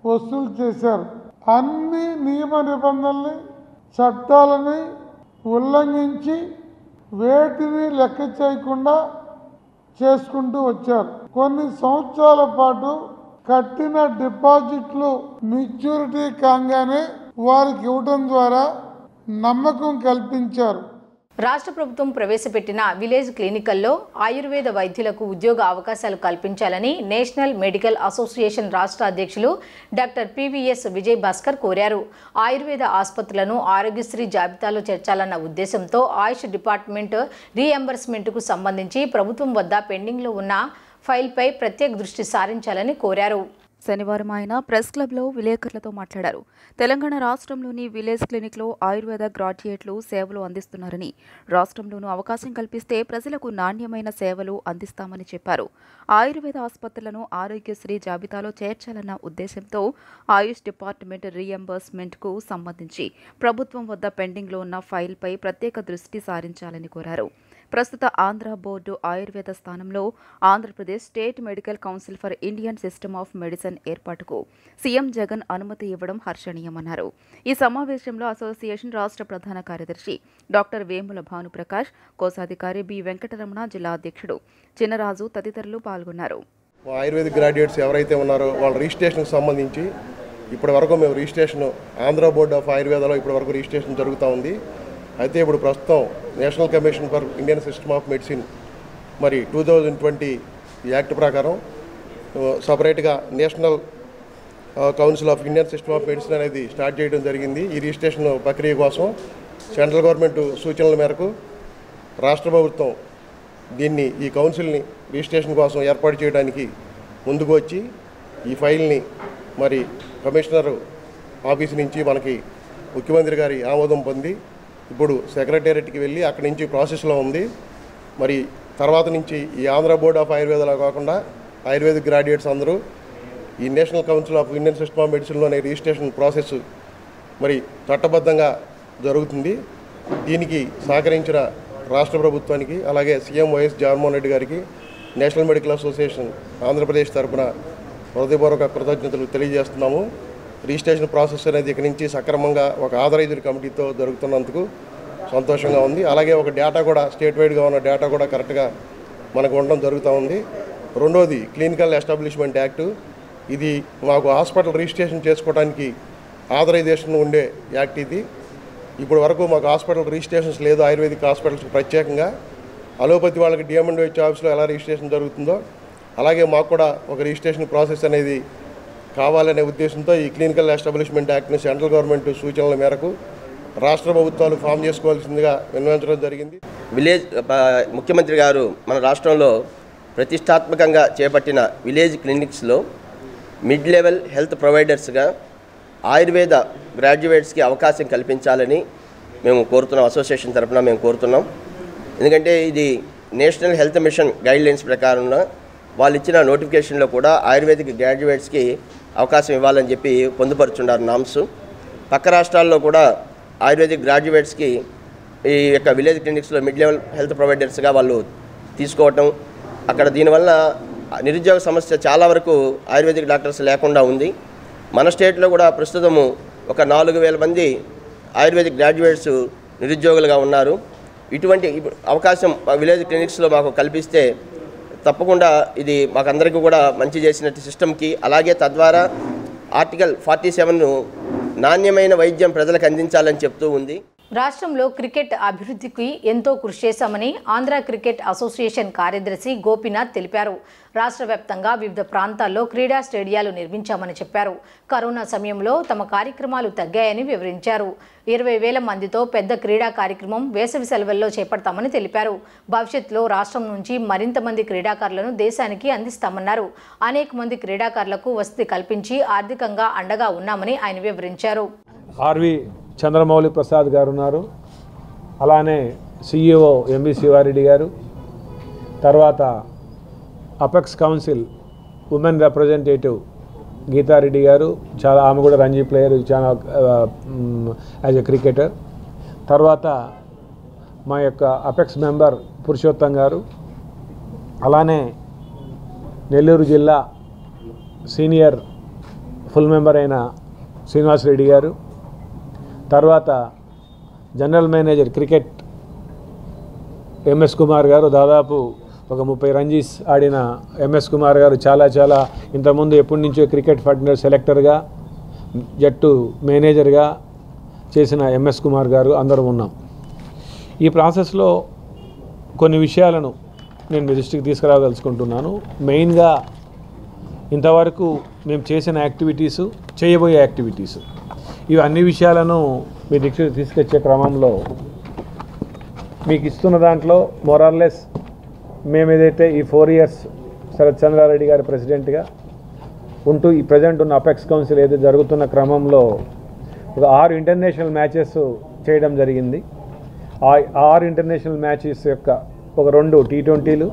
వసూలు చేశారు. అన్ని నియమ నిబంధనల్ని, చట్టాలని ఉల్లంఘించి వేటిని లెక్క చేయకుండా చేసుకుంటూ వచ్చారు. కొన్ని సంవత్సరాల పాటు కట్టిన డిపాజిట్లు మెచ్యూరిటీ కాగానే వారికి ఇవ్వడం ద్వారా నమ్మకం కల్పించారు. రాష్ట్ర ప్రభుత్వం ప్రవేశపెట్టిన విలేజ్ క్లినికల్లో ఆయుర్వేద వైద్యులకు ఉద్యోగ అవకాశాలు కల్పించాలని నేషనల్ మెడికల్ అసోసియేషన్ రాష్ట్ర అధ్యక్షులు డాక్టర్ పివిఎస్ విజయ్ భాస్కర్ కోరారు. ఆయుర్వేద ఆసుపత్రులను ఆరోగ్యశ్రీ జాబితాలో చేర్చాలన్న ఉద్దేశంతో ఆయుష్ డిపార్ట్మెంట్ రీఎంబర్స్మెంట్కు సంబంధించి ప్రభుత్వం వద్ద పెండింగ్లో ఉన్న ఫైల్పై ప్రత్యేక దృష్టి సారించాలని కోరారు. శనివారం ఆయన ప్రెస్ క్లబ్లో విలేకరులతో మాట్లాడారు. తెలంగాణ రాష్ట్రంలోని విలేజ్ క్లినిక్లో ఆయుర్వేద గ్రాడ్యుయేట్లు సేవలు అందిస్తున్నారని, రాష్ట్రంలోనూ అవకాశం కల్పిస్తే ప్రజలకు నాణ్యమైన సేవలు అందిస్తామని చెప్పారు. ఆయుర్వేద ఆసుపత్రులను ఆరోగ్యశ్రీ జాబితాలో చేర్చాలన్న ఉద్దేశంతో ఆయుష్ డిపార్ట్మెంట్ రీఎంబర్స్మెంట్కు సంబంధించి ప్రభుత్వం వద్ద పెండింగ్లో ఉన్న ఫైల్పై ప్రత్యేక దృష్టి సారించాలని కోరారు. ప్రస్తుత ఆంధ్ర బోర్డు ఆయుర్వేద స్థానంలో Andhra Pradesh state medical council for Indian system of medicine ఏర్పాటుకు సీఎం జగన్ అనుమతి ఇవ్వడం హర్షణీయమన్నారు. ఈ సమావేశంలో అసోసియేషన్ రాష్ట్ర ప్రధాన కార్యదర్శి డాక్టర్ వేముల భానుప్రకాష్, కోశాధికారి బి వెంకటరమణ, జిల్లా అధ్యక్షుడు చిన్నరాజు తదితరులు పాల్గొన్నారు. ఆయుర్వేద గ్రాడ్యుయేట్స్ ఎవరైతే ఉన్నారో వాళ్ళ రిజిస్ట్రేషన్కి సంబంధించి ఇప్పటి వరకు మేము రిజిస్ట్రేషన్ ఆంధ్ర బోర్డ్ ఆఫ్ ఆయుర్వేదలో ఇప్పటి వరకు రిజిస్ట్రేషన్ జరుగుతూ ఉంది. అయితే ఇప్పుడు ప్రస్తుతం national commission for Indian system of medicine మరి 2020 యాక్ట్ ప్రకారం సపరేట్గా national council of Indian system of medicine అనేది స్టార్ట్ చేయడం జరిగింది. ఈ రిజిస్ట్రేషన్ ప్రక్రియ కోసం సెంట్రల్ గవర్నమెంట్ సూచనల మేరకు రాష్ట్ర ప్రభుత్వం ఈ కౌన్సిల్ని రిజిస్ట్రేషన్ కోసం ఏర్పాటు చేయడానికి ముందుకు వచ్చి ఈ ఫైల్ని మరి కమిషనర్ ఆఫీస్ నుంచి మనకి ముఖ్యమంత్రి గారి ఆమోదం పొంది ఇప్పుడు సెక్రటేరియట్కి వెళ్ళి అక్కడి నుంచి ప్రాసెస్లో ఉంది. మరి తర్వాత నుంచి ఈ ఆంధ్ర బోర్డ్ ఆఫ్ ఆయుర్వేదలో కాకుండా ఆయుర్వేదిక్ గ్రాడ్యుయేట్స్ అందరూ ఈ national council of Indian system of మెడిసిన్లోనే రిజిస్ట్రేషన్ ప్రాసెస్ మరి చట్టబద్ధంగా జరుగుతుంది. దీనికి సహకరించిన రాష్ట్ర ప్రభుత్వానికి అలాగే సీఎం వైఎస్ జగన్మోహన్ రెడ్డి గారికి నేషనల్ మెడికల్ అసోసియేషన్ ఆంధ్రప్రదేశ్ తరఫున హృదయపూర్వక కృతజ్ఞతలు తెలియజేస్తున్నాము. రిజిస్ట్రేషన్ ప్రాసెస్ అనేది ఇక్కడి నుంచి సక్రమంగా ఒక ఆథరైజ్డ్ కమిటీతో జరుగుతున్నందుకు సంతోషంగా ఉంది. అలాగే ఒక డేటా కూడా స్టేట్ వైడ్గా ఉన్న డేటా కూడా కరెక్ట్గా మనకు ఉండడం జరుగుతూ ఉంది. రెండోది క్లినికల్ ఎస్టాబ్లిష్మెంట్ యాక్టు. ఇది మాకు హాస్పిటల్ రిజిస్ట్రేషన్ చేసుకోవడానికి ఆథరైజేషన్ ఉండే యాక్ట్ ఇది. ఇప్పుడు వరకు మాకు హాస్పిటల్ రిజిస్ట్రేషన్స్ లేదు. ఆయుర్వేదిక్ హాస్పిటల్స్కి ప్రత్యేకంగా అలోపతి వాళ్ళకి డిఎంఎండ్హెచ్ ఆఫీస్లో ఎలా రిజిస్ట్రేషన్ జరుగుతుందో అలాగే మాకు కూడా ఒక రిజిస్ట్రేషన్ ప్రాసెస్ అనేది కావాలనే ఉద్దేశంతో ఈ క్లినికల్ ఎస్టాబ్లిష్మెంట్ యాక్ట్ని సెంట్రల్ గవర్నమెంట్ సూచనల మేరకు రాష్ట్ర ప్రభుత్వాలు ఫామ్ చేసుకోవాల్సిందిగా విన్నవించడం జరిగింది. ముఖ్యమంత్రి గారు మన రాష్ట్రంలో ప్రతిష్టాత్మకంగా చేపట్టిన విలేజ్ క్లినిక్స్లో మిడ్ లెవెల్ హెల్త్ ప్రొవైడర్స్గా ఆయుర్వేద గ్రాడ్యుయేట్స్కి అవకాశం కల్పించాలని మేము కోరుతున్నాం. అసోసియేషన్ తరఫున మేము కోరుతున్నాం. ఎందుకంటే ఇది నేషనల్ హెల్త్ మిషన్ గైడ్లైన్స్ ప్రకారంగా వాళ్ళు ఇచ్చిన నోటిఫికేషన్లో కూడా ఆయుర్వేదిక్ గ్రాడ్యుయేట్స్కి అవకాశం ఇవ్వాలని చెప్పి పొందుపరుచున్నారు నామ్స్. పక్క రాష్ట్రాల్లో కూడా ఆయుర్వేదిక్ గ్రాడ్యుయేట్స్కి ఈ యొక్క విలేజ్ క్లినిక్స్లో మిడ్ లెవెల్ హెల్త్ ప్రొవైడర్స్గా వాళ్ళు తీసుకోవటం, అక్కడ దీనివల్ల నిరుద్యోగ సమస్య చాలా వరకు ఆయుర్వేదిక్ డాక్టర్స్ లేకుండా ఉంది. మన స్టేట్లో కూడా ప్రస్తుతము ఒక 4,000 మంది ఆయుర్వేదిక్ గ్రాడ్యుయేట్స్ నిరుద్యోగులుగా ఉన్నారు. ఇటువంటి అవకాశం విలేజ్ క్లినిక్స్లో మాకు కల్పిస్తే తప్పకుండా ఇది మాకందరికీ కూడా మంచి చేసినట్టు సిస్టమ్కి. అలాగే తద్వారా ఆర్టికల్ 47ను నాణ్యమైన వైద్యం ప్రజలకు అందించాలని చెప్తూ ఉంది. రాష్ట్రంలో క్రికెట్ అభివృద్ధికి ఎంతో కృషి చేశామని ఆంధ్ర క్రికెట్ అసోసియేషన్ కార్యదర్శి గోపీనాథ్ తెలిపారు. రాష్ట్ర వ్యాప్తంగా వివిధ ప్రాంతాల్లో క్రీడా స్టేడియాలు నిర్మించామని చెప్పారు. కరోనా సమయంలో తమ కార్యక్రమాలు తగ్గాయని వివరించారు. 20,000 మందితో పెద్ద క్రీడా కార్యక్రమం వేసవి సెలవుల్లో చేపడతామని తెలిపారు. భవిష్యత్తులో రాష్ట్రం నుంచి మరింత మంది క్రీడాకారులను దేశానికి అందిస్తామన్నారు. అనేక మంది క్రీడాకారులకు వసతి కల్పించి ఆర్థికంగా అండగా ఉన్నామని ఆయన వివరించారు. ఆర్వి చంద్రమౌళి ప్రసాద్ గారు ఉన్నారు, అలానే సిఇఓ ఎంవి శివారెడ్డి గారు, తర్వాత apex council women representative Geeta Reddy గారు, చాలా ఆమె కూడా రంజీ ప్లేయర్, చాలా యాజ్ ఎ క్రికెటర్. తర్వాత మా యొక్క అపెక్స్ మెంబర్ పురుషోత్తం గారు, అలానే నెల్లూరు జిల్లా సీనియర్ ఫుల్ మెంబర్ అయిన శ్రీనివాసరెడ్డి గారు, తర్వాత general manager cricket MS Kumar గారు, దాదాపు ఒక 30 రంజీస్ ఆడిన ఎంఎస్ కుమార్ గారు, చాలా ఇంతకుముందు ఎప్పటి నుంచో క్రికెట్ ఫెడరేషన్ సెలెక్టర్గా జట్టు మేనేజర్గా చేసిన ఎంఎస్ కుమార్ గారు అందరం ఉన్నాం. ఈ ప్రాసెస్లో కొన్ని విషయాలను నేను మీ దృష్టికి తీసుకురాదలుచుకుంటున్నాను. మెయిన్గా ఇంతవరకు మేము చేసిన యాక్టివిటీసు, చేయబోయే యాక్టివిటీసు, ఇవి అన్ని విషయాలను మీ దృష్టికి తీసుకొచ్చే క్రమంలో మీకు ఇస్తున్న దాంట్లో మోరార్లెస్ మేము ఏదైతే ఈ 4 years శరత్ చంద్రారెడ్డి గారి ప్రెసిడెంట్గా ఉంటూ ఈ ప్రజెంట్ ఉన్న అపెక్స్ కౌన్సిల్ ఏదైతే జరుగుతున్న క్రమంలో ఒక 6 ఇంటర్నేషనల్ మ్యాచెస్ చేయడం జరిగింది. ఆ 6 ఇంటర్నేషనల్ మ్యాచెస్ యొక్క ఒక 2 T20లు,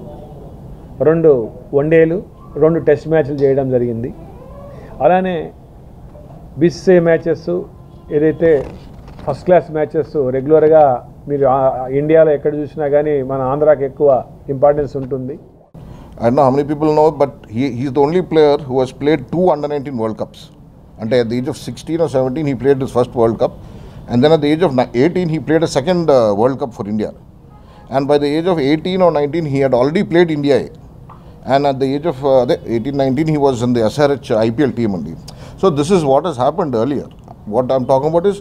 2 వన్డేలు, 2 టెస్ట్ మ్యాచ్లు చేయడం జరిగింది. అలానే బిస్సే మ్యాచెస్ ఏదైతే ఫస్ట్ క్లాస్ మ్యాచెస్ రెగ్యులర్గా మీరు ఇండియాలో ఎక్కడ చూసినా కానీ మన ఆంధ్రాకి ఎక్కువ ఇంపార్టెన్స్ ఉంటుంది. I don't know how many people know, but he's the only player who has played 2 under-19 World Cups. And at the age of 16 or 17, he played his first World Cup. And then at the age of 18, he played a second World Cup for India. And by the age of 18 or 19, he had already played India A. And at the age of 18-19, he was in the SRH IPL team only. So this is what has happened earlier. What I'm talking about is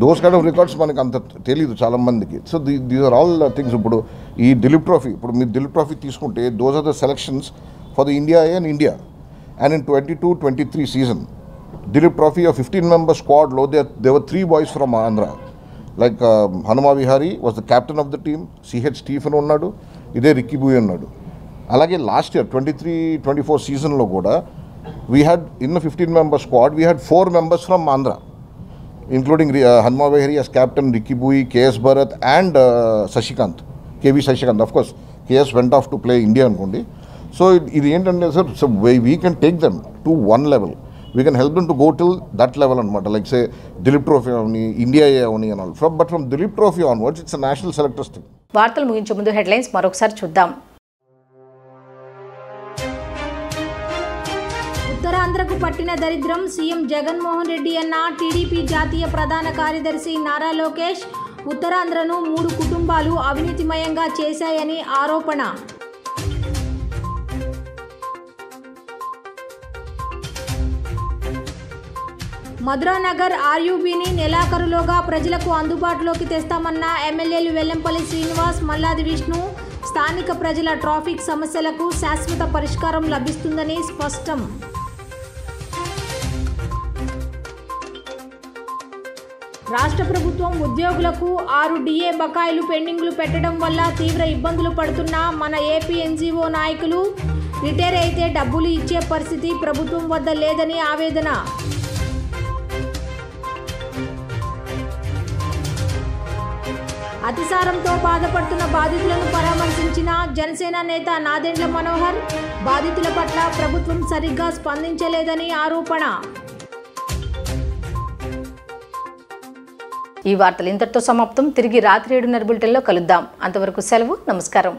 those kind of records మనకి అంత తెలియదు చాలా మందికి. So these are all things. ఇప్పుడు ఈ దిలీప్ ట్రోఫీ, ఇప్పుడు మీరు దిలీప్ ట్రోఫీ తీసుకుంటే those are the selections for the India and India. And in 22-23 season, Dilip Trophy, a 15-member squad, there were 3 boys from Andhra. Like Hanuma Vihari was the captain of the team, C.H. Stephen unnadu, ide Ricky Bui unnadu. Alage last year, 23-24 season lo kuda, we had in the 15-member squad, we had 4 members from Andhra, including Hanuma Vihari as captain, Ricky Bui, K.S. Bharat and Sashikant, K.V. Sashikant. Of course, K.S. went off to play India ankundi. So we can take them to one level. We can help them to go till that level anamata, like say Dilip Trophy avani, India avani and all. But from Dilip Trophy onwards, it's a national selectors team. వార్తలు ముగించే ముందు హెడ్లైన్స్ మరొకసారి చూద్దాం. ఉత్తరాంధ్రకు పట్టిన దరిద్రం సీఎం జగన్మోహన్ రెడ్డి అన్న టీడీపీ జాతీయ ప్రధాన కార్యదర్శి నారా లోకేష్. ఉత్తరాంధ్రను 3 కుటుంబాలు అవినీతిమయంగా చేశాయని ఆరోపణ. మధురానగర్ ఆర్యూబీని నెలాఖరులోగా ప్రజలకు అందుబాటులోకి తెస్తామన్న ఎమ్మెల్యేలు వెల్లంపల్లి శ్రీనివాస్, మల్లాది విష్ణు. స్థానిక ప్రజల ట్రాఫిక్ సమస్యలకు శాశ్వత పరిష్కారం లభిస్తుందని స్పష్టం. రాష్ట్ర ప్రభుత్వం ఉద్యోగులకు 6 డిఏ బకాయిలు పెండింగ్లు పెట్టడం వల్ల తీవ్ర ఇబ్బందులు పడుతున్న మన ఏపీ ఎన్జీఓ నాయకులు. రిటైర్ అయితే డబ్బులు ఇచ్చే పరిస్థితి ప్రభుత్వం వద్ద లేదని ఆవేదన. అతిసారంతో బాధపడుతున్న బాధితులను పరామర్శించిన జనసేన నేత నాదెండ్ల మనోహర్. బాధితుల పట్ల ప్రభుత్వం సరిగ్గా స్పందించలేదని ఆరోపణ. ఈ వార్తలు ఇంతటితో సమాప్తం. తిరిగి రాత్రి 7:30 బులెటిన్లో కలుద్దాం. అంతవరకు సెలవు. నమస్కారం.